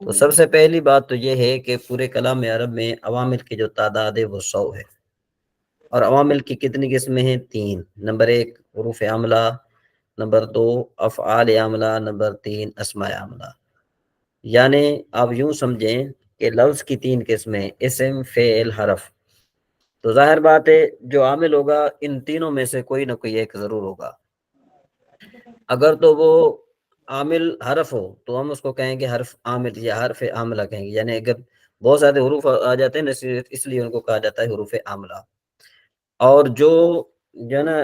تو سب سے پہلی بات تو یہ ہے کہ پورے کلام عرب میں عوامل کی جو تعداد ہے وہ 100 ہے، اور عوامل کی کتنی قسمیں ہیں؟ 3۔ نمبر 1 حروف عاملہ، نمبر 2 افعال عاملہ، نمبر 3 اسماء عاملہ۔ یعنی آپ یوں سمجھیں کہ لفظ کی 3 قسمیں، اسم، فعل، حرف۔ تو ظاہر بات ہے جو عامل ہوگا ان تینوں میں سے کوئی نہ کوئی ایک ضرور ہوگا۔ اگر تو وہ عامل حرف ہو تو ہم اس کو کہیں گے حرف عامل یا حرف عاملہ کہیں گے، یعنی اگر بہت زیادہ حروف آ جاتے ہیں اس لیے ان کو کہا جاتا ہے حروف عاملہ۔ اور جو ہے نا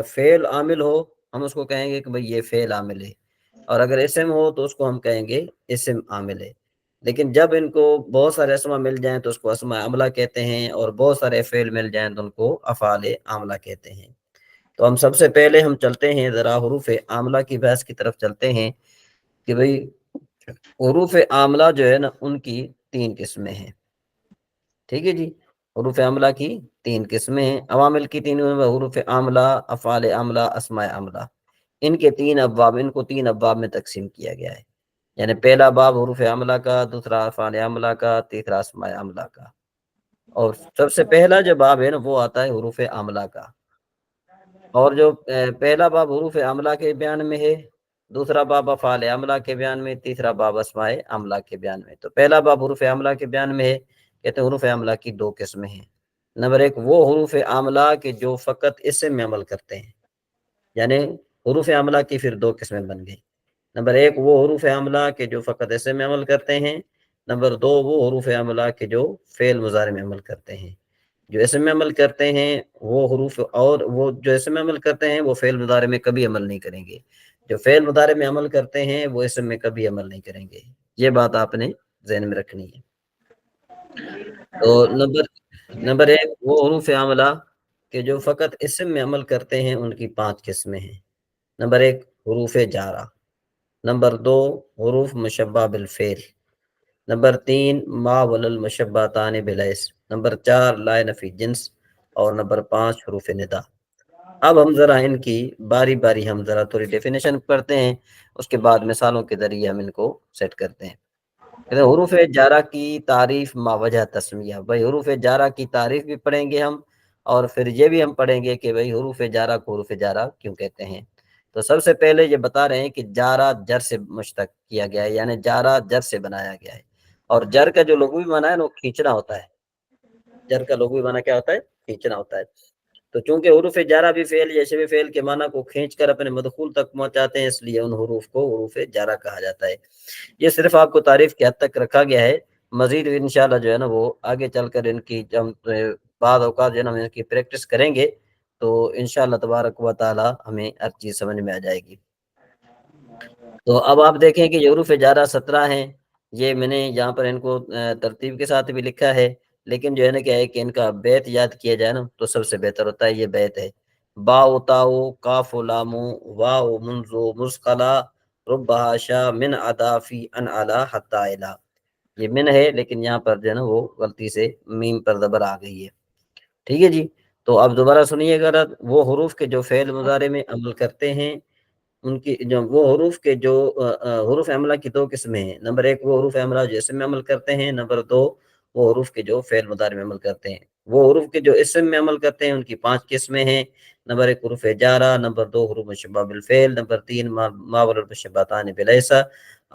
فعل عامل ہو ہم اس کو کہیں گے کہ بھئی یہ فعل عامل ہے، اور اگر اسم ہو تو اس کو ہم کہیں گے اسم عامل ہے۔ لیکن جب ان کو بہت سارے اسما مل جائیں تو اس کو اسماء عاملہ کہتے ہیں، اور بہت سارے فعل مل جائیں تو ان کو افعال عاملہ کہتے ہیں۔ تو ہم سب سے پہلے ہم چلتے ہیں ذرا حروف عاملہ کی بحث کی طرف چلتے ہیں کہ بھئی حروف عاملہ جو ہے نا ان کی 3 قسمیں ہیں، ٹھیک ہے جی۔ حروف عاملہ کی 3 قسمیں ہیں، عوامل کی 3 حروف عاملہ، افعال عاملہ، اسماء عاملہ۔ ان کے 3 ابواب، ان کو 3 ابواب میں تقسیم کیا گیا ہے، یعنی پہلا باب حروف عاملہ کا، دوسرا افعال عاملہ کا، تیسرا اسماء عاملہ کا۔ اور سب سے پہلا جو باب ہے نا وہ آتا ہے حروف عاملہ کا، اور جو پہلا باب حروف عاملہ کے بیان میں ہے، دوسرا باب افعال عاملہ کے بیان میں، تیسرا باب اسماء عاملہ کے بیان میں۔ تو پہلا باب حروف عاملہ کے بیان میں ہے، کہتے ہیں حروف عاملہ کی 2 قسمیں ہیں۔ نمبر 1 وہ حروف عاملہ کے جو فقط اسم میں عمل کرتے ہیں، یعنی حروف عاملہ کی پھر 2 قسمیں بن گئی۔ نمبر 1 وہ حروف عاملہ کے جو فقط اسم میں عمل کرتے ہیں، نمبر 2 وہ حروف عاملہ کے جو فعل مضارع میں عمل کرتے ہیں۔ جو اسم میں عمل کرتے ہیں وہ حروف، اور وہ جو اسم میں عمل کرتے ہیں وہ فعل مضارع میں کبھی عمل نہیں کریں گے، جو فعل مضارع میں عمل کرتے ہیں وہ اسم میں کبھی عمل نہیں کریں گے۔ یہ بات آپ نے ذہن میں رکھنی ہے۔ تو نمبر 1 وہ حروف عاملہ کہ جو فقط اسم میں عمل کرتے ہیں ان کی 5 قسمیں ہیں۔ نمبر 1 حروف جارہ، نمبر 2 حروف مشبہ بالفعل، نمبر 3 ما وللمشبہتان بالاسم، نمبر 4 لا نفی جنس، اور نمبر 5 حروف ندا۔ اب ہم ذرا ان کی باری باری ہم ذرا تھوڑی ڈیفینیشن پڑھتے ہیں، اس کے بعد مثالوں کے ذریعے ہم ان کو سیٹ کرتے ہیں۔ حروف جارہ کی تعریف ما وجہ تسمیہ، بھائی حروف جارہ کی تعریف بھی پڑھیں گے ہم، اور پھر یہ بھی ہم پڑھیں گے کہ بھائی حروف جارہ کو حروف جارہ کیوں کہتے ہیں۔ تو سب سے پہلے یہ بتا رہے ہیں کہ جارہ جر سے مشتق کیا گیا ہے، یعنی جارہ جر سے بنایا گیا ہے، اور جر کا جو لغوی معنی ہے وہ کھینچنا ہوتا ہے۔ جر کا لغوی معنی کیا ہوتا ہے؟ کھینچنا ہوتا ہے۔ تو چونکہ حروف جارہ بھی فعل یا شبہ فعل کے معنی کو کھینچ کر اپنے مدخول تک پہنچاتے ہیں، اس لیے ان حروف کو حروف جارہ کہا جاتا ہے۔ یہ صرف آپ کو تعریف کے حد تک رکھا گیا ہے، مزید انشاءاللہ جو ہے نا وہ آگے چل کر ان کی جب بعض اوقات جو ہے نا ان کی پریکٹس کریں گے تو انشاءاللہ تبارک و تعالی ہمیں ہر چیز سمجھ میں آ جائے گی۔ تو اب آپ دیکھیں کہ یہ حروف جارہ 17 ہیں، یہ میں نے یہاں پر ان کو ترتیب کے ساتھ بھی لکھا ہے، لیکن جو ہے نا کیا ہے کہ ان کا بیت یاد کیا جائے نا تو سب سے بہتر ہوتا ہے۔ یہ بیت ہے باء تاء کاف لام واو منذ مسقلہ رب حاشا من عدافی ان علا حتی الا۔ یہ من ہے لیکن یہاں پر جو ہے نا وہ غلطی سے میم پر زبر آ گئی ہے، ٹھیک ہے جی۔ تو اب دوبارہ سنیے گا، وہ حروف کے جو فعل مضارع میں عمل کرتے ہیں ان کی جو وہ حروف کے جو حروف عاملہ کی 2 قسمیں ہیں۔ نمبر 1 وہ حروف عاملہ جو اسم میں عمل کرتے ہیں، نمبر 2 وہ حروف کے جو فعل مضارع میں عمل کرتے ہیں۔ وہ حروف کے جو اسم میں عمل کرتے ہیں ان کی 5 قسمیں ہیں۔ نمبر 1 حروف جارہ، نمبر 2 حروف مشبہ بالفعل، نمبر 3 ما والمشبہتان بالعیسہ،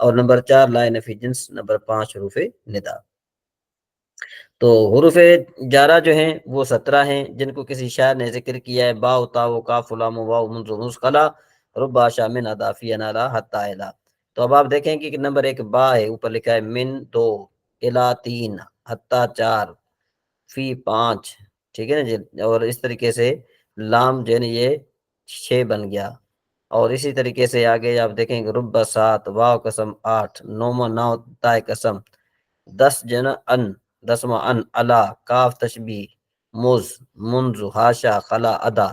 اور نمبر 4 لا نفی جنس، نمبر 5 حروف ندا۔ تو حروف جارہ جو ہیں وہ 17 ہیں، جن کو کسی شاعر نے ذکر کیا ہے باء تاء کاف لام واو منذ مسقلہ رب حاشا من عدافی ان علا حتی الا۔ تو اب آپ دیکھیں کہ نمبر 1 با ہے، اوپر لکھا ہے من 2 الا 3 حتی 4 فی 5، ٹھیک ہے نا جی، اور اس طریقے سے لام جو ہے نا یہ 6 بن گیا، اور اسی طریقے سے آگے آپ دیکھیں کہ رب 7 واو قسم 8 9 تائے قسم 10 جو ہے نا ان 10واں ان علا کاف تشبیہ مز منذ حاشا خلا ادا۔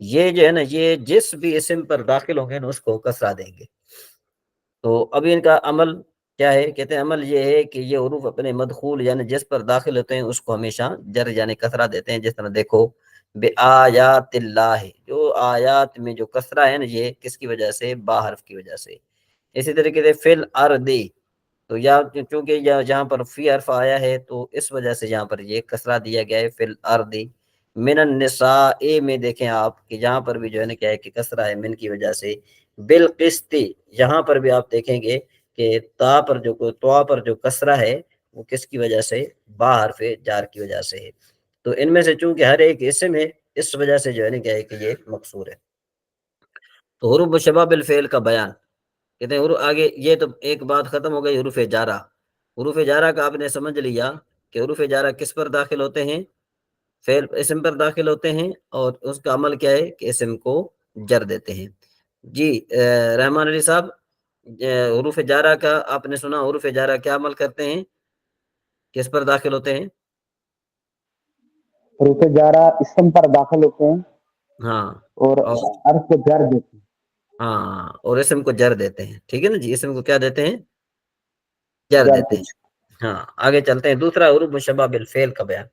یہ جو ہے نا یہ جس بھی اسم پر داخل ہوں گے نا اس کو کسرہ دیں گے۔ تو اب ان کا عمل کیا ہے؟ کہتے ہیں عمل یہ ہے کہ یہ حروف اپنے مدخول یعنی جس پر داخل ہوتے ہیں اس کو ہمیشہ جر یعنی کسرہ دیتے ہیں۔ جس طرح دیکھو بے آیات اللہ، جو آیات میں جو کسرہ ہے نا یہ کس کی وجہ سے؟ با حرف کی وجہ سے۔ اسی طریقے سے فی الارض، تو یا چونکہ جہاں پر فی حرف آیا ہے تو اس وجہ سے یہاں پر یہ کسرہ دیا گیا ہے، فی الارض من النساء میں دیکھیں آپ کہ جہاں پر بھی جو ہے نا کیا ہے کہ کسرہ ہے من کی وجہ سے، بالقسط یہاں پر بھی آپ دیکھیں گے کہ تا پر جو کسرہ ہے وہ کس کی وجہ سے، با حرف جار کی وجہ سے ہے۔ تو ان میں سے چونکہ ہر ایک اسم ہے اس وجہ سے جو ہے نا کیا ہے کہ یہ مقصور ہے۔ تو حروف مشبہ بالفعل کا بیان کہتے ہیں آگے یہ تو ایک بات ختم ہو گئی حروف جارہ۔ حروف جارہ کا آپ نے سمجھ لیا کہ حروف جارہ کس پر داخل ہوتے ہیں، فعل اسم پر داخل ہوتے ہیں، اور اس کا عمل کیا ہے کہ اسم کو جر دیتے ہیں۔ جی رحمان علی صاحب، حروف جارہ کا آپ نے سنا، حروف جارہ کیا عمل کرتے ہیں، کس پر داخل ہوتے ہیں؟ حروف جارہ اسم پر داخل ہوتے ہیں ہاں اور حرف کو جر دیتے ہیں۔ ہاں اور اسم کو جر دیتے ہیں، ٹھیک ہے نا جی، اسم کو کیا دیتے ہیں، جر دیتے ہیں۔ ہاں آگے چلتے ہیں، دوسرا حروف مشبہ بالفعل کا بیان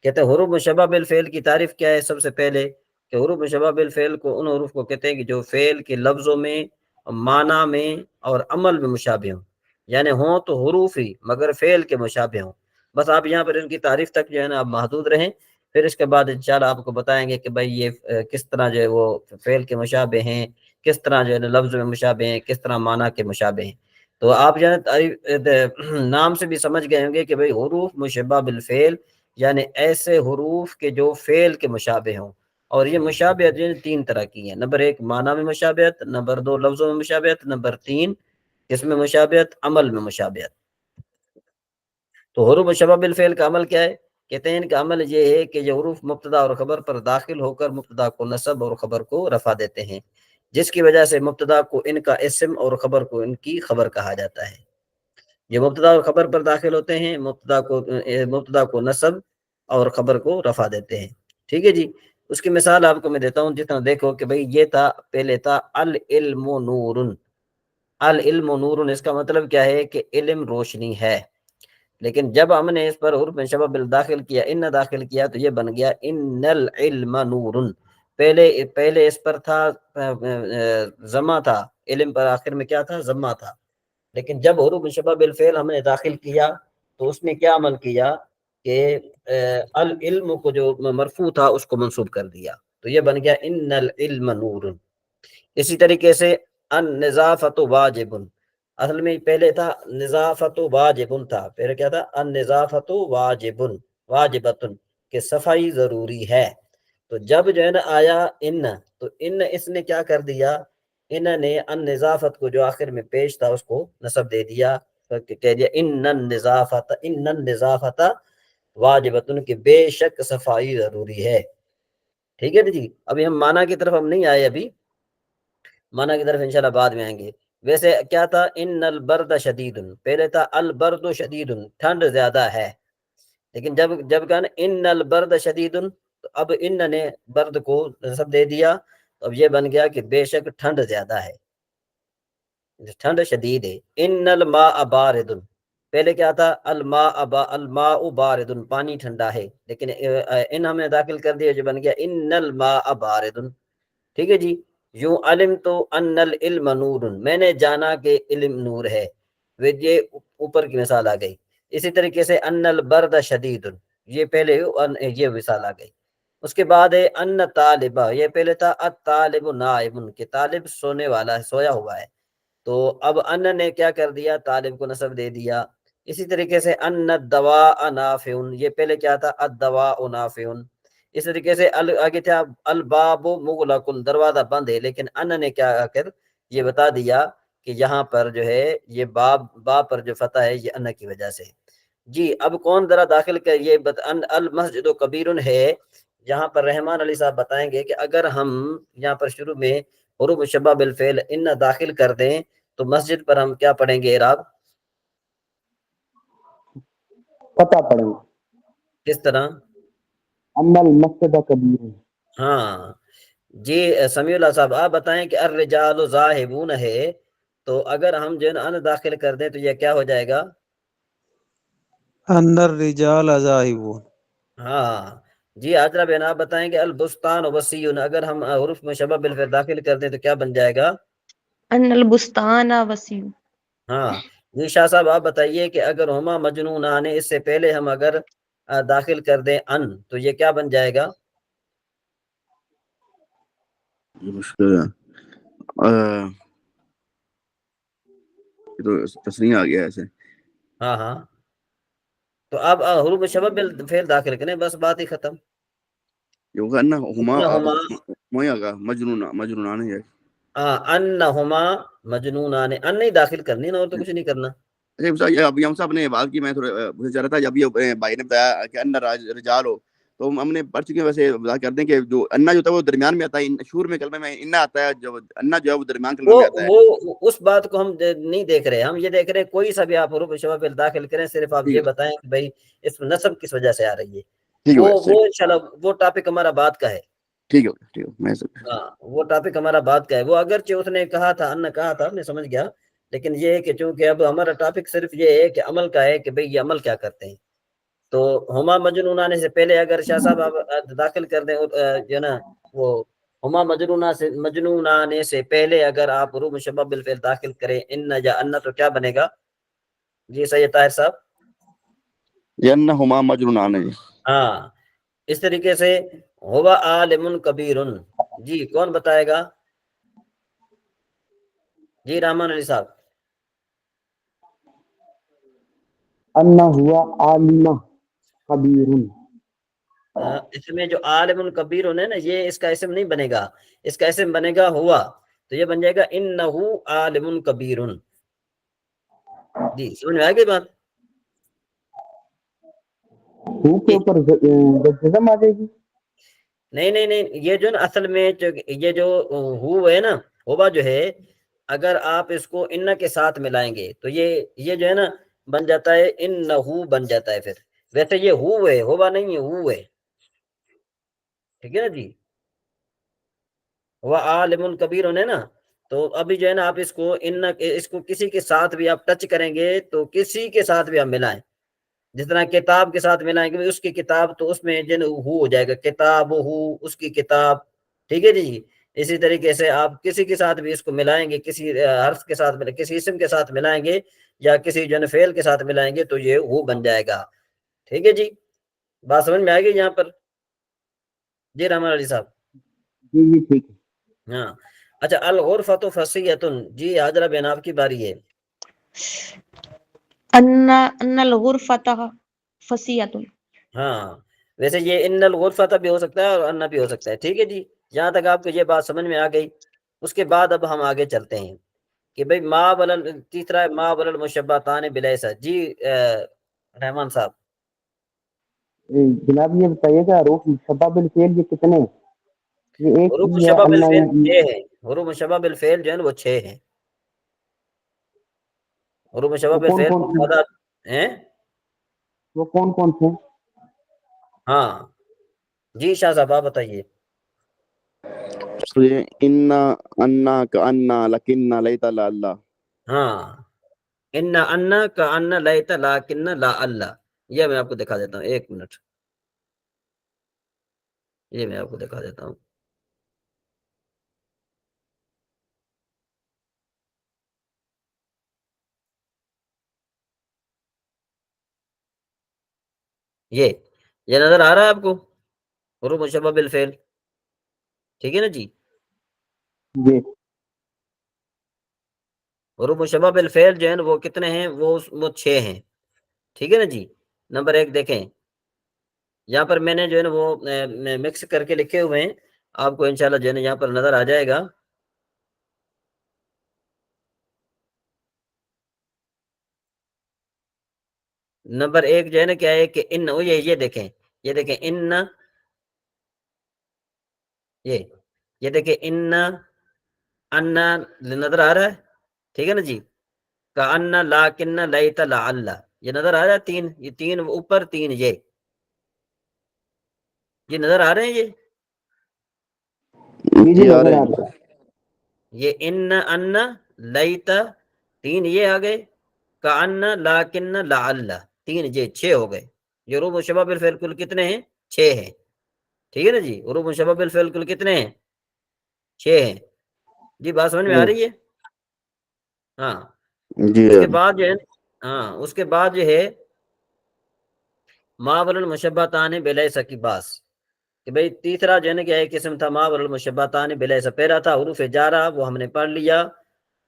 کہتے ہیں۔ حروف مشبہ بالفعل کی تعریف کیا ہے؟ سب سے پہلے کہ حروف مشبہ بالفعل کو ان حروف کو کہتے ہیں کہ جو فعل کے لفظوں میں، معنی میں اور عمل میں مشابہ ہوں، یعنی ہوں تو حروف ہی مگر فعل کے مشابہ ہوں۔ بس آپ یہاں پر ان کی تعریف تک جو ہے نا آپ محدود رہیں، پھر اس کے بعد انشاءاللہ آپ کو بتائیں گے کہ بھائی یہ کس طرح جو ہے وہ فعل کے مشابہ ہیں، کس طرح جو ہے نا لفظ میں مشابہ ہیں، کس طرح معنی کے مشابہ ہیں۔ تو آپ جو ہے نام سے بھی سمجھ گئے ہوں گے کہ بھائی حروف مشبہ بالفعل یعنی ایسے حروف کے جو فعل کے مشابہ ہوں، اور یہ مشابہت یعنی تین طرح کی ہیں۔ نمبر ایک معنی میں مشابہت، نمبر دو لفظوں میں مشابہت، نمبر تین اس میں مشابہت، عمل میں مشابہت۔ تو حروف مشبہ بالفعل کا عمل کیا ہے؟ کہتے ہیں ان کا عمل یہ ہے کہ یہ حروف مبتدا اور خبر پر داخل ہو کر مبتدا کو نصب اور خبر کو رفع دیتے ہیں، جس کی وجہ سے مبتدا کو ان کا اسم اور خبر کو ان کی خبر کہا جاتا ہے۔ یہ مبتدا اور خبر پر داخل ہوتے ہیں، مبتدا کو نصب اور خبر کو رفع دیتے ہیں، ٹھیک ہے جی۔ اس کی مثال آپ کو میں دیتا ہوں، جتنا دیکھو کہ بھئی یہ تھا، پہلے تھا العلم نورن۔ العلم نورن اس کا مطلب کیا ہے کہ علم روشنی ہے، لیکن جب ہم نے اس پر حروف مشبہ داخل کیا، ان داخل کیا، تو یہ بن گیا ان العلم نورن۔ پہلے اس پر تھا ضمہ تھا، علم پر آخر میں کیا تھا، ضمہ تھا، لیکن جب حروف مشبہ بالفعل ہم نے داخل کیا تو اس نے کیا عمل کیا کہ العلم کو جو مرفوع تھا اس کو منصوب کر دیا، تو یہ بن گیا ان العلم نور۔ اسی طریقے سے النظافۃ واجب، اصل میں پہلے تھا نظافت واجب تھا، پہلے کیا تھا النظافۃ واجب واجبۃ کہ صفائی ضروری ہے۔ تو جب جو ہے نا آیا ان، تو ان اس نے کیا کر دیا، انہوں نے النظافت کو جو آخر میں پیش تھا اس کو نصب دے دیا، کہہ دیا ان النظافت واجبۃ کہ بے شک صفائی ضروری ہے، ٹھیک ہے جی۔ ابھی ہم معنی کی طرف ہم نہیں آئے، ابھی معنی کی طرف انشاءاللہ بعد میں آئیں گے۔ ویسے کیا تھا ان البرد شدید، پہلے تھا البرد شدید ٹھنڈ زیادہ ہے، لیکن جب کہا نا ان البرد شدید تو اب ان نے برد کو نصب دے دیا، اب یہ بن گیا کہ بے شک ٹھنڈ زیادہ ہے، ٹھنڈ شدید ہے۔ ان الماء بارد، پہلے کیا تھا الماء بارد پانی ٹھنڈا ہے، لیکن ان ہم نے داخل کر دیا جو بن گیا ان الماء بارد، ٹھیک ہے جی۔ یوں علم تو ان العلم نور، میں نے جانا کہ علم نور ہے، یہ اوپر کی مثال آ گئی۔ اسی طریقے سے ان البرد شدید، یہ پہلے یہ مثال آ گئی۔ اس کے بعد ہے ان طالبہ، یہ پہلے تھا الطالب نائم کہ طالب سونے والا ہے، سویا ہوا ہے، تو اب ان نے کیا کر دیا، طالب کو نصب دے دیا۔ اسی طریقے سے ان الدواء نافع، یہ پہلے کیا تھا الدواء نافع۔ اس طریقے سے آگے تھا الباب مغلق، دروازہ بند ہے، لیکن ان نے کیا کر یہ بتا دیا کہ یہاں پر جو ہے یہ باب پر جو فتح ہے یہ ان کی وجہ سے۔ جی اب کون ذرا داخل کر یہ المسجد کبیر ہے، یہاں پر رحمان علی صاحب بتائیں گے کہ اگر ہم یہاں پر شروع میں حروف مشبہ بالفعل ان داخل کر دیں تو مسجد پر ہم کیا پڑھیں گے اعراب، پتہ پڑے کس طرح؟ ان المسجد کبیر۔ ہاں جی سمیع اللہ صاحب آپ بتائیں کہ الرجال ذاہبون ہے، تو اگر ہم جو ہے ان داخل کر دیں تو یہ کیا ہو جائے گا، ان الرجال ذاہبون۔ ہاں جی حاضرہ بہن آپ بتائیں کہ البستان وسیع، اگر ہم حروف مشبہ بالفعل داخل کر دیں تو کیا بن جائے گا، ان البستان وسیع۔ ہاں جی شاہ صاحب آپ بتائیے کہ اگر ہما مجنونان اس سے پہلے ہم اگر داخل کر دیں ان تو یہ کیا بن جائے گا؟ مشکل ہے یہ تو تصریح آ گیا ایسے. ہاں ہاں تو اب حروف شبہ بالفعل داخل کریں بس بات ہی ختم. یہ ہوگا نا ہما انہما وہی آگا مجنونان ہے. انہما مجنونان ان نہیں داخل کرنی نا اور تو کچھ نہیں کرنا. ابھی ہم صاحب نے بات کی میں تھوڑا پوچھنا چاہ رہا تھا جب یہ بھائی نے بتایا کہ ان رجال ہو تو ہم نے پڑھ چکے ہیں ویسے بات کر دیں کہ جو انا جو ہوتا ہے وہ درمیان میں آتا ہے شور میں کلمے میں انا آتا ہے جو انا جو ہے وہ درمیان کلمے میں آتا ہے. وہ اس بات کو ہم نہیں دیکھ رہے, ہم یہ دیکھ رہے ہیں کوئی سا بھی آپ حروف شبہ پہ داخل کریں صرف آپ یہ بتائیں کہ بھائی اس میں نصب کس وجہ سے آ رہی ہے. وہ انشاءاللہ وہ ٹاپک ہمارا بات کا ہے. ٹھیک ہے میں ہاں وہ ٹاپک ہمارا بات کا ہے. وہ اگرچہ اس نے کہا تھا ان کہا تھا میں سمجھ گیا, لیکن یہ ہے کہ چونکہ اب ہمارا ٹاپک صرف یہ ہے کہ عمل کا ہے کہ بھئی یہ عمل کیا کرتے ہیں. تو ہما مجنون آنے سے پہلے اگر شاہ صاحب آپ داخل کر دیں جو نا وہ ہما مجنون آنے سے پہلے اگر آپ حروف مشبہ بالفعل داخل کریں ان یا ان تو کیا بنے گا؟ جی سید طاہر صاحب. ینہما مجنونان ہے. ہاں اس طریقے سے ہوا عالم کبیر. جی کون بتائے گا؟ جی رحمان علی صاحب. انہ ہوا عالمہ خبیر. اس میں جو عالم کبیر ہے نا یہ اس کا اسم نہیں بنے گا, اس کا اسم بنے گا ہوا, تو یہ بن جائے گا انہو عالم کبیر. جی سمجھ میں آ گئی بات؟ ہو کے اوپر جزم آ جائے گی. نہیں یہ جو نا اصل میں یہ جو ہو ہے نا ہوبا جو ہے اگر آپ اس کو ان کے ساتھ ملائیں گے تو یہ جو ہے نا بن جاتا ہے انہو بن جاتا ہے. پھر ویسے یہ ہو ہے ہوبا نہیں ہے ہو ہے. ٹھیک ہے نا جی. وہ عالم کبیر ہونے نا تو ابھی جو ہے نا آپ اس کو کسی کے ساتھ بھی آپ ٹچ کریں گے تو کسی کے ساتھ بھی آپ ملائیں, جس طرح کتاب کے ساتھ ملائیں گے اس کی کتاب تو اس میں جو ہو جائے گا کتاب ہو اس کی کتاب. ٹھیک ہے جی. اسی طریقے سے آپ کسی کے ساتھ بھی اس کو ملائیں گے, کسی حرف کے ساتھ کسی اسم کے ساتھ ملائیں گے یا کسی جو ہے فعل کے ساتھ ملائیں گے تو یہ ہو بن جائے گا. ٹھیک ہے جی, بات سمجھ میں آئے گی یہاں پر؟ جی رحمان علی صاحب. جی ٹھیک ہے. ہاں اچھا الغرفۃ فصیۃ. جی حاضرہ بہن آپ کی باری ہے. ان الغرفۃ فصیۃ. ہاں ویسے یہ ان الغرفۃ بھی ہو سکتا ہے اور ان بھی ہو سکتا ہے. ٹھیک ہے جی, جہاں تک آپ کو یہ بات سمجھ میں آ گئی. اس کے بعد اب ہم آگے چلتے ہیں کہ بھئی ما ولل تیسرا ہے ما ولل مشبہتان بلیسا. جی رحمان صاحب. جناب یہ بتائیے گا حروف مشبہ بالفعل یہ کتنے ہیں؟ یہ ایک حروف ہی ہے مشبہ اللہ بالفعل یا 6 ہیں. حروف مشبہ بالفعل جو ہے وہ 6 ہیں. حروف مشبہ وہ کون بالفعل کون سے ہیں. وہ کون کون سے؟ ہاں جی شاہ صاحب آپ بتائیے. انا انا کانا لکنا لیتا لا. ہاں ان کا ان لیت لاکن لا اللہ. یہ میں آپ کو دکھا دیتا ہوں, ایک منٹ, یہ میں آپ کو دکھا دیتا ہوں. یہ نظر آ رہا ہے آپ کو حروف مشبہ بالفعل؟ ٹھیک ہے نا جی. جی حروف مشبہ بالفعل جو ہے نا وہ کتنے ہیں؟ وہ 6 ہیں. ٹھیک ہے نا جی. نمبر 1 دیکھیں یہاں پر میں نے جو ہے نا وہ مکس کر کے لکھے ہوئے ہیں, آپ کو انشاءاللہ جو ہے نا یہاں پر نظر آ جائے گا. نمبر 1 جو ہے نا کیا ہے کہ ان, یہ دیکھیں, یہ دیکھیں ان, یہ دیکھیں ان نظر آ رہا ہے. ٹھیک ہے نا جی. کا ان لاکن لیت لعل, یہ نظر آ رہا ہے. 3 یہ 3 اوپر 3 یہ نظر آ رہے ہیں. جی جی آ نظر رہے آ ہیں. رہا ہے. یہ ان لیت 3 یہ آ گئے. کا ان لاکن لعل 3 6 ہو گئے. یہ حروف مشبہ بالفعل کل کتنے ہیں؟ 6 ہیں. ٹھیک ہے نا جی. حروف مشبہ بالفعل کل کتنے ہیں؟ 6 ہیں. جی بات سمجھ میں آ رہی ہے؟ ہاں جی اس کے بعد جو ہے اس کے بعد جو ہے ماول المشبہتان بلیس کی باس، کہ بھئی تیسرا جو ہے نا کیا ایک قسم تھا ماول المشبہتان بلیس، پہلا تھا حروف جارہ وہ ہم نے پڑھ لیا،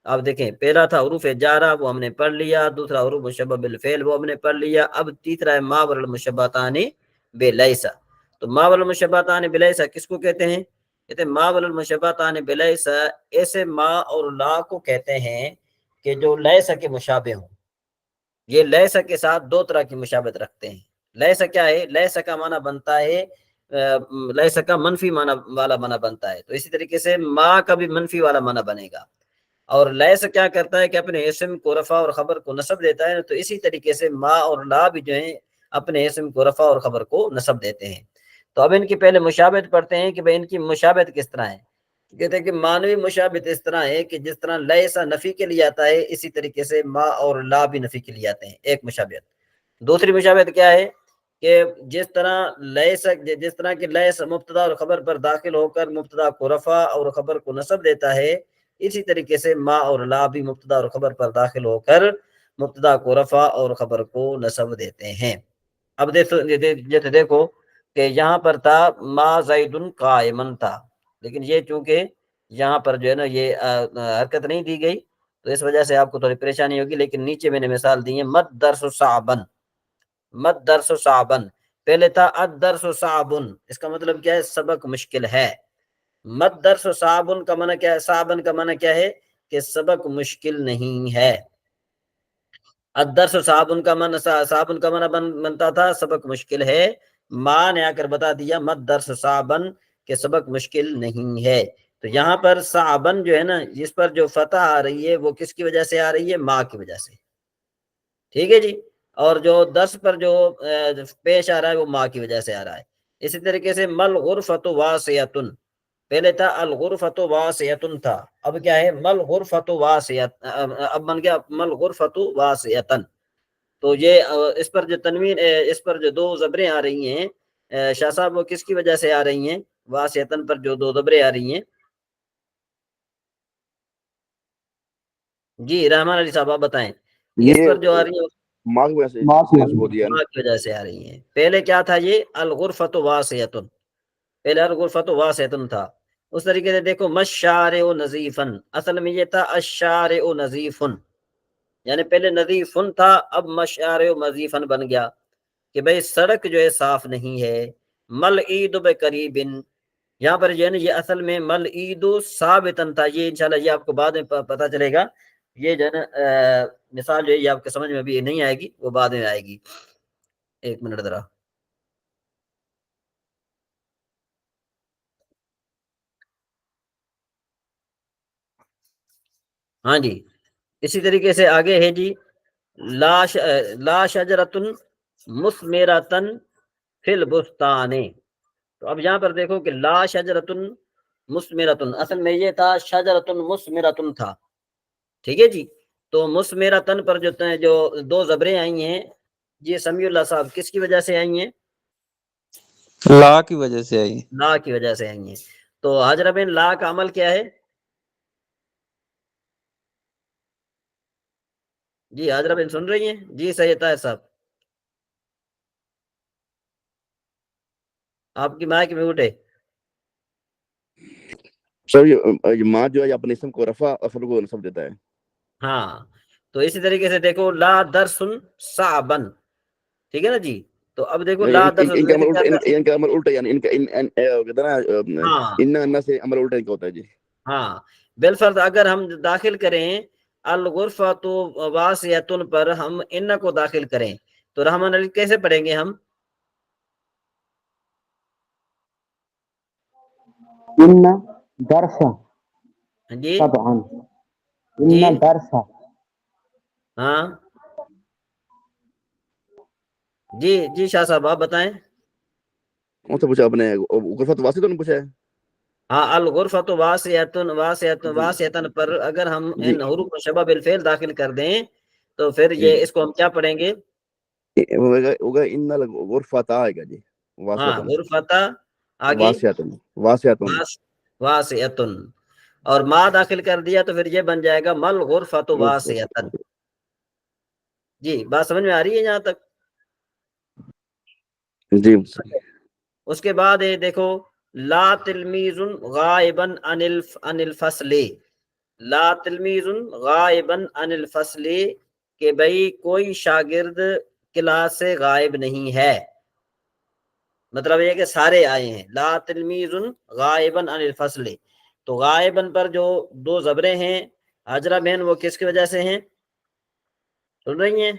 اب دیکھیں پہلا تھا حروف جارہ وہ ہم نے پڑھ لیا، دوسرا حروف مشبہ بالفعل وہ ہم نے پڑھ لیا، اب تیسرا ہے ماول المشبہتان بلیس۔ تو ماول المشبہتان بلیس کس کو کہتے ہیں؟ کہتے ہیں ماول المشبہتان بلیس ایسے ما اور لا کو کہتے ہیں کہ جو لیس کے مشابہ ہوں۔ یہ لیس کے ساتھ دو طرح کی مشابہت رکھتے ہیں۔ لیس کیا ہے؟ لیس کا معنی بنتا ہے لیس کا منفی معنی والا معنی بنتا ہے، تو اسی طریقے سے ما کا بھی منفی والا معنی بنے گا۔ اور لیس کیا کرتا ہے کہ اپنے اسم کو رفع اور خبر کو نصب دیتا ہے، تو اسی طریقے سے ما اور لا بھی جو ہیں اپنے اسم کو رفع اور خبر کو نصب دیتے ہیں۔ تو اب ان کی پہلے مشابہت پڑھتے ہیں کہ بھئی ان کی مشابہت کس طرح ہے۔ کہتے ہیں کہ معنوی مشابہت اس طرح ہے کہ جس طرح لیسا نفی کے لیے آتا ہے، اسی طریقے سے ما اور لا بھی نفی کے لیے آتے ہیں، ایک مشابہت۔ دوسری مشابہت کیا ہے کہ جس طرح کہ لیس مبتدا اور خبر پر داخل ہو کر مبتدا کو رفع اور خبر کو نصب دیتا ہے، اسی طریقے سے ما اور لا بھی مبتدا اور خبر پر داخل ہو کر مبتدا کو رفع اور خبر کو نصب دیتے ہیں۔ اب جیسے دیکھو کہ یہاں پر تھا ما زیدن قائمن تھا، لیکن یہ چونکہ یہاں پر جو ہے نا یہ حرکت نہیں دی گئی تو اس وجہ سے آپ کو تھوڑی پریشانی ہوگی، لیکن نیچے میں نے مثال دی ہے مد درس صعبن، مد درس صعبن، پہلے تھا الدرس صعبن، اس کا مطلب کیا ہے؟ سبق مشکل ہے۔ مد درس صعبن کا معنی کیا ہے؟ صعبن کا معنی کیا ہے کہ سبق مشکل نہیں ہے۔ الدرس صعبن کا معنی بنتا تھا سبق مشکل ہے، ماں نے آ کر بتا دیا مد درس صعبن کہ سبق مشکل نہیں ہے۔ تو یہاں پر صعبن جو ہے نا جس پر جو فتح آ رہی ہے وہ کس کی وجہ سے آ رہی ہے؟ ماں کی وجہ سے، ٹھیک ہے جی، اور جو درس پر جو پیش آ رہا ہے وہ ماں کی وجہ سے آ رہا ہے۔ اسی طریقے سے مل غرفت واسعتن، پہلے تھا الغرفت واسعتن تھا، اب کیا ہے؟ مل غرفت واسعت، اب بن گیا مل غرفت واسعتن۔ تو یہ اس پر جو تنوین اس پر جو دو زبریں آ رہی ہیں شاہ صاحب وہ کس کی وجہ سے آ رہی ہیں؟ واسعتن پر جو دو زبریں آ رہی ہیں، جی رحمان علی صاحب آپ بتائیں، اس پر جو آ رہی ہیں ماں کی وجہ سے ماں کی اس کو دیا نا۔ ماں کی وجہ سے آ رہی ہیں۔ پہلے کیا تھا؟ یہ الغرفت واسعتن، پہلے الغرفت واسعتن تھا۔ اس طریقے سے دیکھو مشارع نظیفن، اصل میں یہ تھا الشارع نظیفن، یعنی پہلے نظیفن تھا اب مشارع نظیفن بن گیا کہ بھئی سڑک جو ہے صاف نہیں ہے۔ مل عید بقریبن، یہاں پر جو ہے نا یہ اصل میں مل عید ثابتن تھا، یہ انشاءاللہ یہ آپ کو بعد میں پتہ چلے گا، یہ جو ہے نا مثال جو ہے یہ آپ کے سمجھ میں بھی نہیں آئے گی، وہ بعد میں آئے گی۔ ایک منٹ ذرا، ہاں جی اسی طریقے سے آگے ہے جی لا شجرتن مثمرتن فی البستان، تو اب یہاں پر دیکھو کہ لا شجرتن مثمرتن، اصل میں یہ تھا شجرتن مثمرتن تھا، ٹھیک ہے جی۔ تو مثمرتن پر جو دو زبریں آئی ہیں یہ سمیع اللہ صاحب کس کی وجہ سے آئی ہیں؟ لا کی وجہ سے آئی۔ لا کی وجہ سے آئی ہیں۔ تو حاضرہ بن لا کا عمل کیا ہے؟ جی حاضرہ بن سن رہی ہیں؟ جی سید طاہر صاحب آپ کی مائک میں اٹھے۔ سر یہ ماں جو ہے اپنے اسم کو رفع اصل کو نصب دیتا ہے۔ ہاں تو اسی طریقے سے دیکھو لا درسن صعبن، ٹھیک ہے نا جی۔ تو اب دیکھو لا درسن ان کا عمل الٹا، یعنی ان کا کہتا نا ہاں ان سے عمل الٹا ان کا ہوتا ہے جی۔ ہاں بالفرض اگر ہم داخل کریں الغرفۃ واسعتن پر ہم ان کو داخل کریں تو رحمان علی کیسے پڑھیں گے ہم؟ ان درسا جی طبعا، جی ان درسا، ہاں جی جی شاہ صاحب آپ بتائیں۔ کون سا پوچھا آپ نے؟ غرفت واسطہ نے پوچھا ہے۔ ہاں الغرفۃ واسعتن پر اگر ہم جی ان حروف مشبہ بالفعل داخل کر دیں تو پھر جی یہ اس کو ہم کیا پڑھیں گے؟ ہوگا ان الغرفۃ آئے گا جی، ہاں واسعتن غرفتہ آگے واسعتن واسعتن واسعتن، اور ما داخل کر دیا تو پھر یہ بن جائے گا مل غرفۃ واسعتن، جی بات سمجھ میں آ رہی ہے یہاں تک؟ جی اس کے بعد ہے دیکھو لا تلمیذ غائبا عن الفصل، لا تلمیذ غائبا عن الفصل کہ بھئی کوئی شاگرد کلاس سے غائب نہیں ہے، مطلب یہ کہ سارے آئے ہیں، لا تلمیذ غائبا عن الفصل، تو غائبا پر جو دو زبریں ہیں حاجرہ بہن وہ کس کی وجہ سے ہیں، سن رہی ہیں؟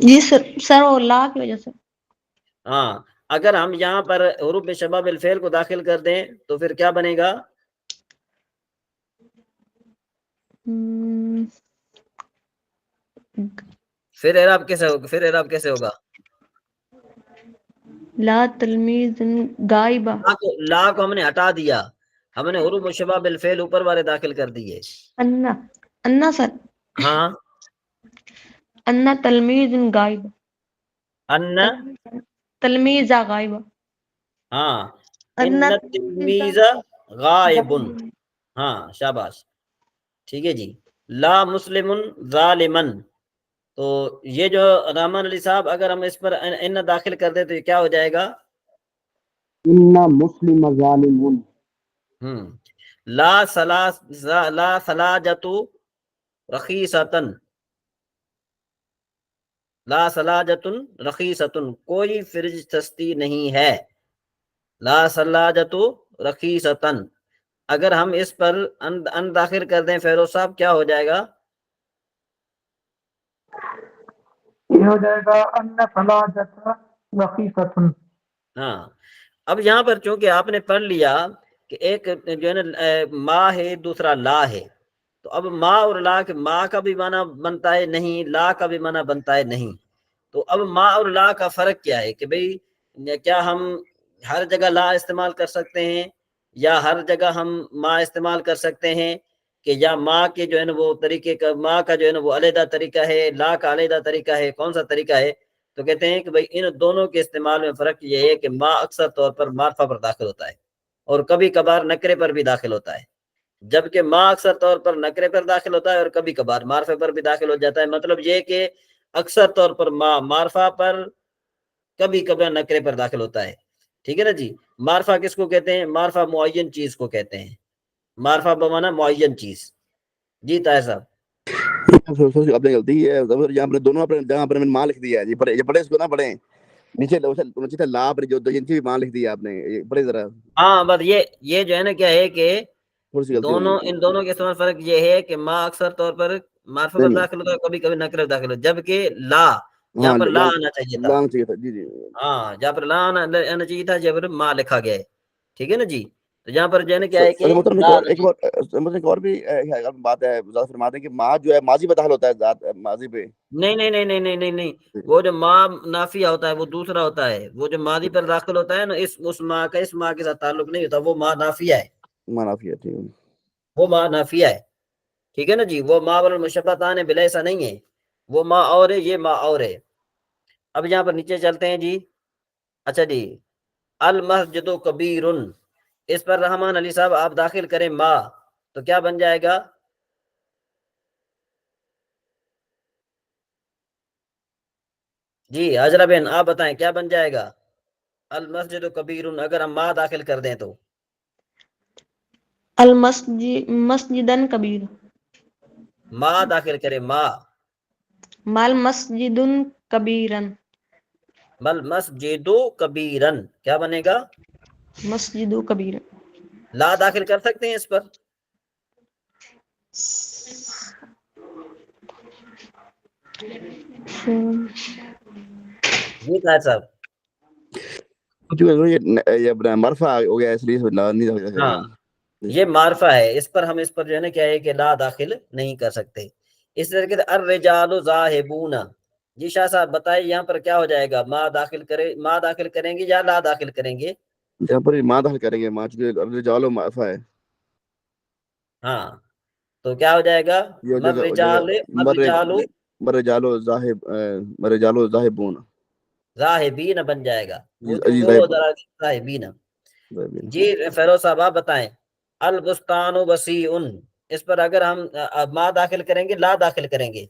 جی سر وہ لا کی وجہ سے. ہاں اگر ہم یہاں پر حروف شبہ بالفعل کو داخل کر دیں تو پھر کیا بنے گا؟ پھر اعراب کیسے ہوگا؟ پھر اعراب کیسے ہوگا؟ لا تلمیذ غائبہ. لا کو ہم نے ہٹا دیا، ہم نے حروف مشبہ بالفعل اوپر والے داخل کر دیے. انا سر ہاں انا تلمیذ غائب، ان تلمیذ غائب، ہاں ان التلمیذ غائب، ہاں شاباش ٹھیک ہے جی. لا مسلم ظالمن، تو یہ جو رحمان علی صاحب اگر ہم اس پر ان داخل کر دیں تو یہ کیا ہو جائے گا؟ ان مسلم ظالمون. لا ثلاجۃ رخیصۃ، لا ثلاجۃ رخیصۃ کوئی فریج سستی نہیں ہے، لا ثلاجۃ رخیصۃ، اگر ہم اس پر ان داخل کر دیں فیروز صاحب کیا ہو جائے گا؟ یہ ہو جائے گا ان ثلاجۃ رخیصۃ. ہاں اب یہاں پر چونکہ آپ نے پڑھ لیا کہ ایک جو ہے نا ما ہے دوسرا لا ہے، تو اب ما اور لا کے ما کا بھی معنی بنتا ہے نہیں، لا کا بھی معنی بنتا ہے نہیں، تو اب ما اور لا کا فرق کیا ہے کہ بھئی کیا ہم ہر جگہ لا استعمال کر سکتے ہیں یا ہر جگہ ہم ما استعمال کر سکتے ہیں، کہ یا ما کے جو ہے نا وہ طریقے کا ما کا جو ہے نا وہ علیحدہ طریقہ ہے، لا کا علیحدہ طریقہ ہے، کون سا طریقہ ہے؟ تو کہتے ہیں کہ بھئی ان دونوں کے استعمال میں فرق یہ ہے کہ ما اکثر طور پر معرفہ پر داخل ہوتا ہے اور کبھی کبھار نکرے پر بھی داخل ہوتا ہے، جبکہ ما اکثر طور پر نکرے پر داخل ہوتا ہے اور کبھی کبھار معرفے پر بھی داخل ہو جاتا ہے. مطلب یہ کہ اکثر طور پر ما معرفہ پر کبھی کبھی نکرے پر داخل ہوتا ہے، ٹھیک ہے نا جی. معرفہ کس کو کہتے ہیں؟ معرفہ معین چیز کو کہتے ہیں، معرفہ بمعنی معین چیز. جی طاہر صاحب آپ نے غلطی ہے، یہاں پر دونوں جہاں پر میں نے ماں لکھ دیا ہے جی، پڑھے اس کو نہ پڑھیں، نیچے لا پر جو بھی ماں لکھ دیا آپ نے، پڑھے ذرا. ہاں بس یہ جو ہے نا کیا ہے کہ تھوڑی سی غلطی ہو دونوں گئی. ان دونوں کے استعمال فرق یہ ہے کہ ما اکثر طور پر معرفہ پر داخل ہوتا ہے، کبھی کبھی نکرے پر داخل ہوتا ہے، جبکہ لا یہاں پر لا آنا چاہیے تھا، لانا چاہیے تھا. جی جی ہاں جہاں پر لا آنا چاہیے تھا جہاں پر ما لکھا گیا ہے، ٹھیک ہے نا جی. تو جہاں پر جو ہے نا کیا ہے کہ ایک اور بھی بات ہے، فرما دیں کہ ماں جو ہے ماضی پہ داخل ہوتا ہے، ذات ماضی پہ. نہیں نہیں نہیں نہیں نہیں نہیں نہیں، وہ جو ما نافیہ ہوتا ہے وہ دوسرا ہوتا ہے، وہ جو ماضی پر داخل ہوتا ہے نا اس ما کا اس ما کے ساتھ تعلق نہیں ہوتا، وہ ما نافیہ ہے، منافی ہے. ٹھیک ہے وہ ما نافیہ ہے، ٹھیک ہے نا جی. وہ ما والمشبہتان بلیسا نہیں ہے، وہ ما اور ہے، یہ ما اور ہے. اب یہاں پر نیچے چلتے ہیں جی. اچھا جی المسجد کبیر، اس پر رحمان علی صاحب آپ داخل کریں ما تو کیا بن جائے گا؟ جی حاجرہ بہن آپ بتائیں کیا بن جائے گا؟ المسجد کبیر اگر ہم ما داخل کر دیں تو مسجدن کبیر، ما داخل کریں ما، مال مسجد کبیرن، بل مسجد کبیرن کیا بنے گا؟ مسجد کبیر. لا داخل کر سکتے ہیں اس پر؟ جی طاہر صاحب یہ مرفع ہو گیا اس لیے نہیں داخل کر ہاں رہے. یہ معرفہ ہے، اس پر ہم اس پر جو ہے نا کیا ہے کہ لا داخل نہیں کر سکتے. اس طریقے سے الرجال ذاہبون، جی شاہ صاحب بتائیں یہاں پر کیا ہو جائے گا؟ ما داخل کریں گے یا لا داخل کریں گے؟ جہاں پر ماں داخل کریں گے، ماں چونکہ الرجال معرفہ ہے. ہاں تو کیا ہو جائے گا؟ مرجال ذاہبون ذاہبین بن جائے گا، وہ جی ذاہبین. جی فیروز صاحب آپ بتائیں البستان وسیع، اس پر اگر ہم ما داخل کریں گے لا داخل کریں گے؟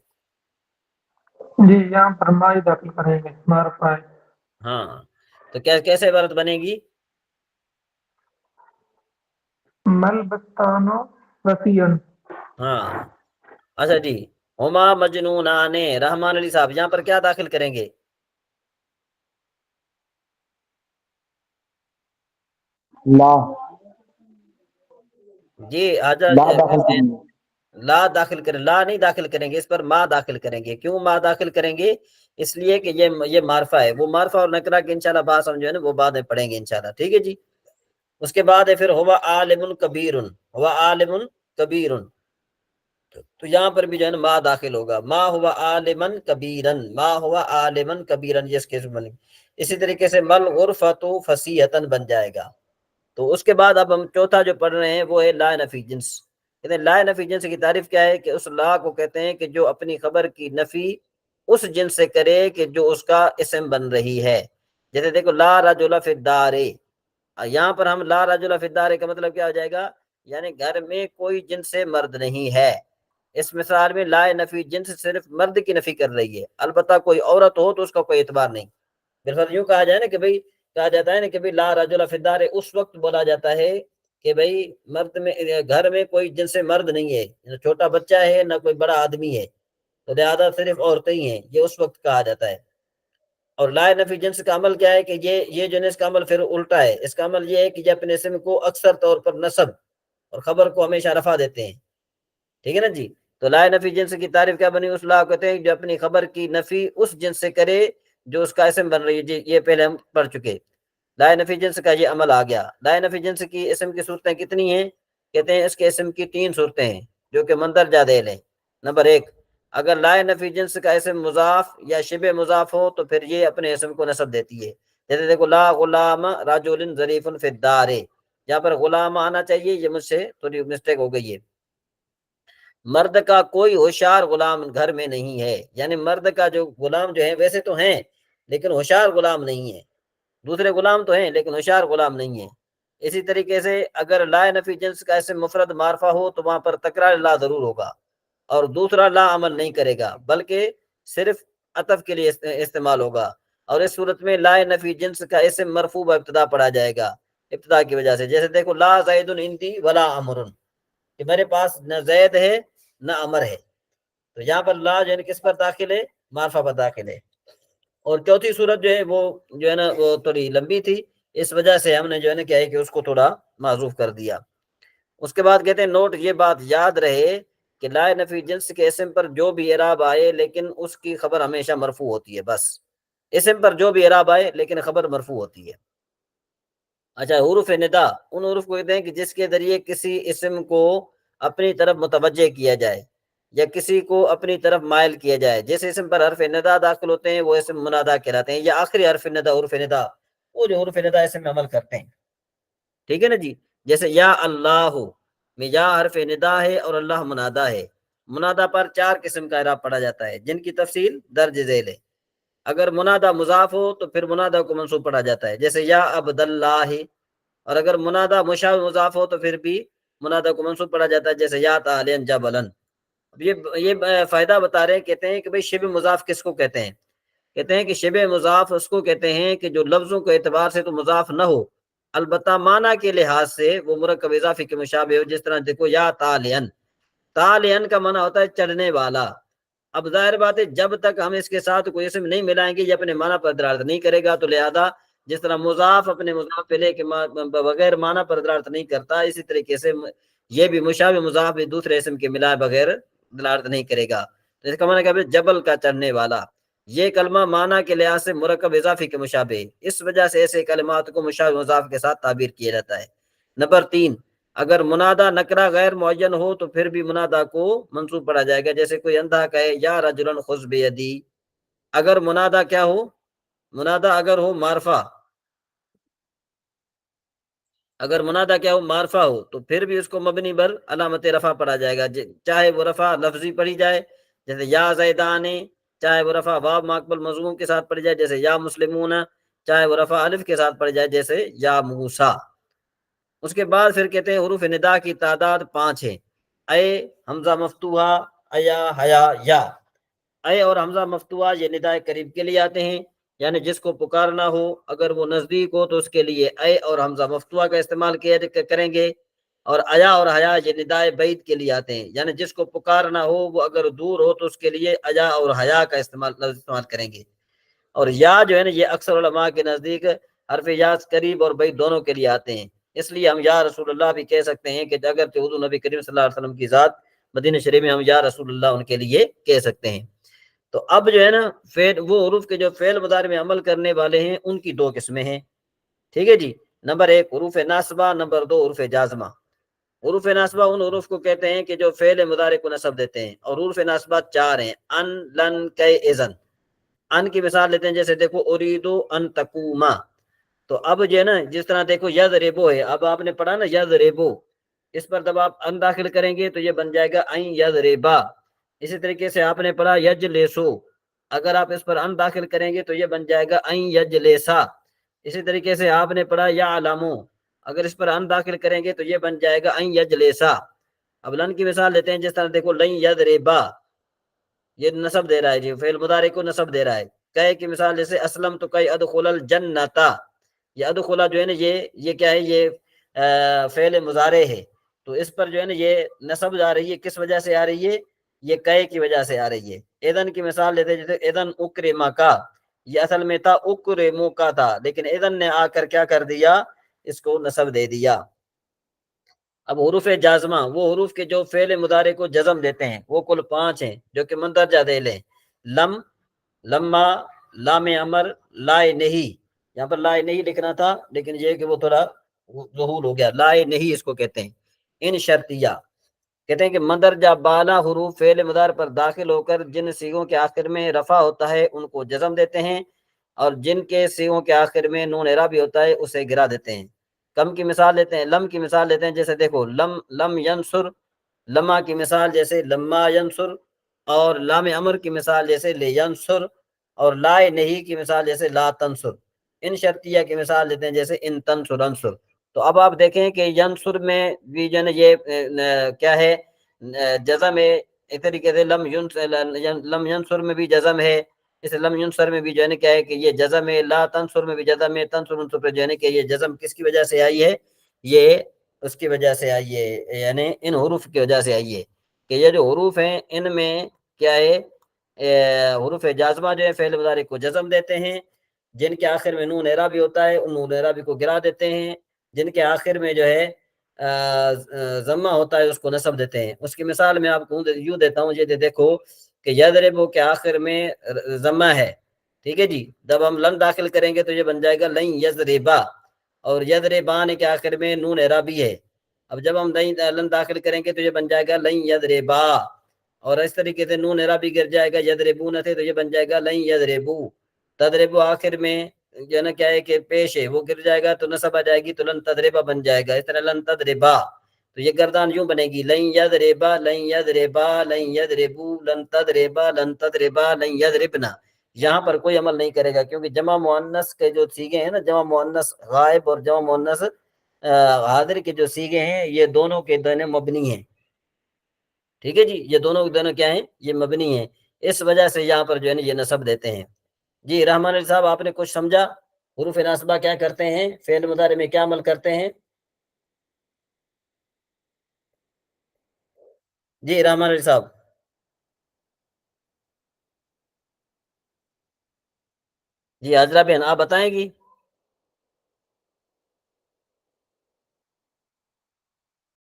جی یہاں پر ما ہی داخل کریں گے معرفہ ہے. ہاں تو کیسے عبارت بنے گی؟ مل بستانو وسیعن. ہاں اچھا جی. ہما مجنونان. رحمان علی صاحب یہاں پر کیا داخل کریں گے؟ لا جی لا داخل کریں گے. لا داخل کریں. لا نہیں داخل کریں گے، اس پر ما داخل کریں گے. کیوں ما داخل کریں گے؟ اس لیے کہ یہ معرفہ ہے. وہ معرفہ اور نکرہ کی انشاءاللہ بات سمجھو ہے نا، وہ بعد میں پڑھیں گے انشاءاللہ. ٹھیک ہے جی. اس کے بعد ہے پھر ہوا عالم کبیر. ہوا عالم کبیر. تو یہاں پر بھی جو ہے نا ما داخل ہوگا. ما ہوا عالمن کبیرن. ما ہوا عالمن کبیرن جس کے بنے. اسی طریقے سے مل غرفۃ فصیحتن بن جائے گا. تو اس کے بعد اب ہم چوتھا جو پڑھ رہے ہیں وہ ہے لا نفی جنس. کہتے ہیں لا نفی جنس کی تعریف کیا ہے؟ کہ اس لا کو کہتے ہیں کہ جو اپنی خبر کی نفی اس جنس سے کرے کہ جو اس کا اسم بن رہی ہے. جیسے دیکھو لا رجل فی الدار. یہاں پر ہم لا رجل فی الدار کا مطلب کیا ہو جائے گا؟ یعنی گھر میں کوئی جنس مرد نہیں ہے. اس مثال میں لا نفی جنس صرف مرد کی نفی کر رہی ہے. البتہ کوئی عورت ہو تو اس کا کوئی اعتبار نہیں. بالفرض یوں کہا جائے نا کہ بھئی کہا جاتا ہے نا کہ بھئی لا رجل فی الدار اس وقت بولا جاتا ہے کہ بھئی مرد میں گھر میں کوئی جنس مرد نہیں ہے، نہ چھوٹا بچہ ہے نہ کوئی بڑا آدمی ہے، تو لہٰذا صرف عورتیں ہی ہیں. یہ اس وقت کہا جاتا ہے. اور لا نفی جنس کا عمل کیا ہے؟ کہ یہ جو ہے اس کا عمل پھر الٹا ہے. اس کا عمل یہ ہے کہ یہ اپنے اسم کو اکثر طور پر نصب اور خبر کو ہمیشہ رفع دیتے ہیں. ٹھیک ہے نا جی. تو لا نفی جنس کی تعریف کیا بنی؟ اس لا کہتے ہیں جو اپنی خبر کی نفی اس جنس سے کرے جو اس کا اسم بن رہی ہے. جی یہ پہلے ہم پڑھ چکے. لا نفی جنس کا یہ عمل آ گیا. لا نفی جنس کی اسم کی صورتیں کتنی ہیں؟ کہتے ہیں اس کے اسم کی 3 صورتیں ہیں جو کہ مندرجہ ذیل ہیں. نمبر 1، اگر لا نفی جنس کا اسم مضاف یا شبہ مضاف ہو تو پھر یہ اپنے اسم کو نصب دیتی ہے. جیسے دیکھو لا غلام رجل ظریف فی الدار. یہاں پر غلام آنا چاہیے، یہ مجھ سے تھوڑی مسٹیک ہو گئی ہے. مرد کا کوئی ہوشیار غلام گھر میں نہیں ہے. یعنی مرد کا جو غلام جو ہے ویسے تو ہیں لیکن ہوشیار غلام نہیں ہے. دوسرے غلام تو ہیں لیکن ہوشیار غلام نہیں ہے. اسی طریقے سے اگر لا نفی جنس کا اسم مفرد معرفہ ہو تو وہاں پر تکرار لا ضرور ہوگا اور دوسرا لا عمل نہیں کرے گا بلکہ صرف عطف کے لیے استعمال ہوگا. اور اس صورت میں لا نفی جنس کا اسم مرفوع ابتدا پڑھا جائے گا ابتدا کی وجہ سے. جیسے دیکھو لا زید عندی ولا عمر، کہ میرے پاس نہ زید ہے نہ عمر ہے. تو یہاں پر لا جو ہے کس پر داخل ہے؟ معرفہ پر داخل ہے. اور چوتھی صورت جو ہے وہ جو ہے نا وہ تھوڑی لمبی تھی، اس وجہ سے ہم نے جو ہے نا کیا ہے کہ اس کو تھوڑا معذوف کر دیا. اس کے بعد کہتے ہیں نوٹ یہ بات یاد رہے کہ لا نفی جنس کے اسم پر جو بھی اعراب آئے لیکن اس کی خبر ہمیشہ مرفوع ہوتی ہے. بس اسم پر جو بھی اعراب آئے لیکن خبر مرفوع ہوتی ہے. اچھا حروف ندا ان حروف کو کہتے ہیں کہ جس کے ذریعے کسی اسم کو اپنی طرف متوجہ کیا جائے یا کسی کو اپنی طرف مائل کیا جائے. جس اسم پر حرف ندا داخل ہوتے ہیں وہ اسم منادا کہلاتے ہیں، یا آخری حرف ندا حروف ندا وہ جو حروف ندا اسم میں عمل کرتے ہیں. ٹھیک ہے نا جی. جیسے یا اللہ میں یا حرف ندا ہے اور اللہ منادا ہے. منادا پر 4 قسم کا اعراب پڑھا جاتا ہے جن کی تفصیل درج ذیل ہے. اگر منادا مضاف ہو تو پھر منادا کو منصوب پڑھا جاتا ہے جیسے یا عبد اللہ، اور اگر منادا مشابہ مضاف ہو تو پھر بھی منادا کو منصوب پڑھا جاتا ہے جیسے یا تعلین جبلن. یہ فائدہ بتا رہے ہیں، کہتے ہیں کہ بھئی شبہ مضاف کس کو کہتے ہیں؟ کہتے ہیں کہ شبہ مضاف اس کو کہتے ہیں کہ جو لفظوں کے اعتبار سے تو مضاف نہ ہو البتہ معنی کے لحاظ سے وہ مرکب اضافی کے مشابہ ہو. جس طرح دیکھو یا تعلین، تعلین کا معنی ہوتا ہے چڑھنے والا. اب ظاہر بات ہے جب تک ہم اس کے ساتھ کوئی اسم نہیں ملائیں گے یہ اپنے معنی پر دلالت نہیں کرے گا. تو لہذا جس طرح مضاف اپنے مضاف پہ لے کے بغیر معنی پر دلالت نہیں کرتا، اسی طریقے سے یہ بھی مشابہ مضاف بھی دوسرے اسم کے ملائے بغیر دلالت نہیں کرے گا. تو اس کا معنی کیا ہے؟ جبل کا چڑھنے والا. یہ کلمہ معنی کے لحاظ سے مرکب اضافی کے مشابہ، اس وجہ سے ایسے کلمات کو مشابہ مضاف کے ساتھ تعبیر کیا جاتا ہے. نمبر 3، اگر منادا نکرہ غیر معین ہو تو پھر بھی منادا کو منصوب پڑھا جائے گا. جیسے کوئی اندھا کہے یا رجلا خذ بیدی. اگر منادا کیا ہو؟ منادا اگر ہو معرفہ، اگر منادا کیا ہو؟ معرفہ ہو تو پھر بھی اس کو مبنی بر علامت رفع پڑھا جائے گا، چاہے وہ رفع لفظی پڑھی جائے جیسے یا زیدان، چاہے وہ رفع واو ماقبل مضموم کے ساتھ پڑھی جائے جیسے یا مسلمون، چاہے وہ رفع الف کے ساتھ پڑھی جائے جیسے یا موسیٰ. اس کے بعد پھر کہتے ہیں حروف ندا کی تعداد 5 ہے. اے، حمزہ مفتوحہ، ایا، حیا، یا. اے اور حمزہ مفتوحہ یہ ندائے قریب کے لیے آتے ہیں، یعنی جس کو پکارنا ہو اگر وہ نزدیک ہو تو اس کے لیے اے اور حمزہ مفتوحہ کا استعمال کریں گے، اور ایا اور حیا یہ ندائے بعید کے لیے آتے ہیں، یعنی جس کو پکارنا ہو وہ اگر دور ہو تو اس کے لیے ایا اور حیا کا استعمال کریں گے۔ اور یا جو ہے نا یہ اکثر علماء کے نزدیک حرف یا قریب اور بعید دونوں کے لیے آتے ہیں، اس لیے ہم یا رسول اللہ بھی کہہ سکتے ہیں کہ اگر حضور نبی کریم صلی اللہ علیہ وسلم کی ذات مدینہ شریف میں ہم یا رسول اللہ ان کے لیے کہہ سکتے ہیں۔ تو اب جو ہے نا فعل، وہ حروف کے جو فعل مضارع میں عمل کرنے والے ہیں ان کی دو قسمیں ہیں، ٹھیک ہے جی۔ نمبر 1 حروف ناصبہ، نمبر 2 حروف جازمہ۔ حروف ناصبہ ان حروف کو کہتے ہیں کہ جو فعل مضارع کو نصب دیتے ہیں، اور حروف ناصبہ 4 ہیں، ان، لن، کی، اذن۔ ان کی مثال لیتے ہیں، جیسے دیکھو اریدو ان تقوما، تو اب جو ہے نا جس طرح دیکھو یضربو ہے، اب آپ نے پڑھا نا یضربو، اس پر جب آپ ان داخل کریں گے تو یہ بن جائے گا این یضربا۔ اسی طریقے سے آپ نے پڑھا یجلسو، اگر آپ اس پر ان داخل کریں گے تو یہ بن جائے گا این یجلسا۔ اسی طریقے سے آپ نے پڑھا یعلمو، اگر اس پر ان داخل کریں گے تو یہ بن جائے گا این یجلسا۔ اب لن کی مثال لیتے ہیں، جس طرح دیکھو لن یضربا، یہ نصب دے رہا ہے جی، فعل مضارع کو نصب دے رہا ہے۔ کئی کی مثال جیسے اسلم تو کئی ادخل الجنتا، یہ ادخلا جو ہے نا یہ کیا ہے، یہ فعل مضارع ہے، تو اس پر جو ہے نا یہ نصب آ رہی ہے، کس وجہ سے آ رہی ہے، یہ کئے کی وجہ سے آ رہی ہے۔ اذن کی مثال لیتے ہیں، جیسے اذن اکرما کا، یہ اصل میں تھا اکرمو کا تھا، لیکن اذن نے آ کر کیا کر دیا، اس کو نصب دے دیا۔ اب حروف جازمہ، وہ حروف کے جو فعل مضارع کو جزم دیتے ہیں، وہ کل 5 ہیں جو کہ مندرجہ ذیل ہیں۔ لم، لما، لام امر، لائے نہیں، یہاں پر لائے نہیں لکھنا تھا لیکن یہ کہ وہ تھوڑا ظہور ہو گیا، لائے نہیں اس کو کہتے ہیں۔ ان شرطیہ کہتے ہیں کہ مندرجہ بالا حروف فعل مضارع پر داخل ہو کر جن صیغوں کے آخر میں رفع ہوتا ہے ان کو جزم دیتے ہیں، اور جن کے صیغوں کے آخر میں نون اعرابی ہوتا ہے اسے گرا دیتے ہیں۔ کم کی مثال لیتے ہیں، لم کی مثال لیتے ہیں، جیسے دیکھو لم ینصر، لما کی مثال جیسے لما ینصر، اور لام امر کی مثال جیسے لے ینصر، اور لائے نہیں کی مثال جیسے لا تنصر۔ ان شرطیہ کی مثال لیتے ہیں، جیسے ان تنصر انصر۔ تو اب آپ دیکھیں کہ ینصر میں بھی جو ہے نا یہ کیا ہے، جزم ہے، ایک طریقے سے لم ینصر میں بھی جزم ہے، اس لم ینصر میں بھی جو ہے نا کیا ہے کہ یہ جزم ہے، لا تنصر میں بھی جزم ہے، تنصر انصر پہ جو ہے نا کہ یہ جزم کس کی وجہ سے آئی ہے، یہ اس کی وجہ سے آئی ہے، یعنی ان حروف کی وجہ سے آئی ہے، کہ یہ جو حروف ہیں ان میں کیا ہے، حروف جازمہ جو ہے فعل مضارع کو جزم دیتے ہیں، جن کے آخر میں نون اعرابی ہوتا ہے ان نون اعرابی کو گرا دیتے ہیں، جن کے آخر میں جو ہے ضمہ ہوتا ہے اس کو نصب دیتے ہیں۔ اس کی مثال میں آپ کو یوں دیتا ہوں، یہ دیکھو کہ یضربو کے آخر میں ضمہ ہے، ٹھیک ہے جی، جب ہم لن داخل کریں گے تو یہ بن جائے گا لن یضربا، اور یضربان کے آخر میں نون اعرابی ہے، اب جب ہم لن داخل کریں گے تو یہ بن جائے گا لن یضربا، اور اس طریقے سے نون اعرابی گر جائے گا، یضربون تھے تو یہ بن جائے گا لن یضربو۔ تضربو آخر میں جو ہے نا کیا ہے کہ پیش ہے، وہ گر جائے گا تو نصب آ جائے گی تو لن تضربا بن جائے گا، اس طرح لن تضربا، تو یہ گردان یوں بنے گی لن یضربا لن یضربا لن یضربو لن تضربا لن تضربا لن یضربنا۔ یہاں پر کوئی عمل نہیں کرے گا، کیونکہ جمع مؤنث کے جو صیغے ہیں نا، جمع مؤنث غائب اور جمع مؤنث حاضر کے جو صیغے ہیں یہ دونوں کے دونوں مبنی ہیں، ٹھیک ہے جی، یہ دونوں کیا ہیں، یہ مبنی ہیں، اس وجہ سے یہاں پر جو ہے نا یہ نصب دیتے ہیں۔ جی رحمان علی صاحب، آپ نے کچھ سمجھا؟ حروف ناصبہ کیا کرتے ہیں، فعل مضارع میں کیا عمل کرتے ہیں؟ جی رحمان علی صاحب، جی حاضرہ بہن آپ بتائیں گی؟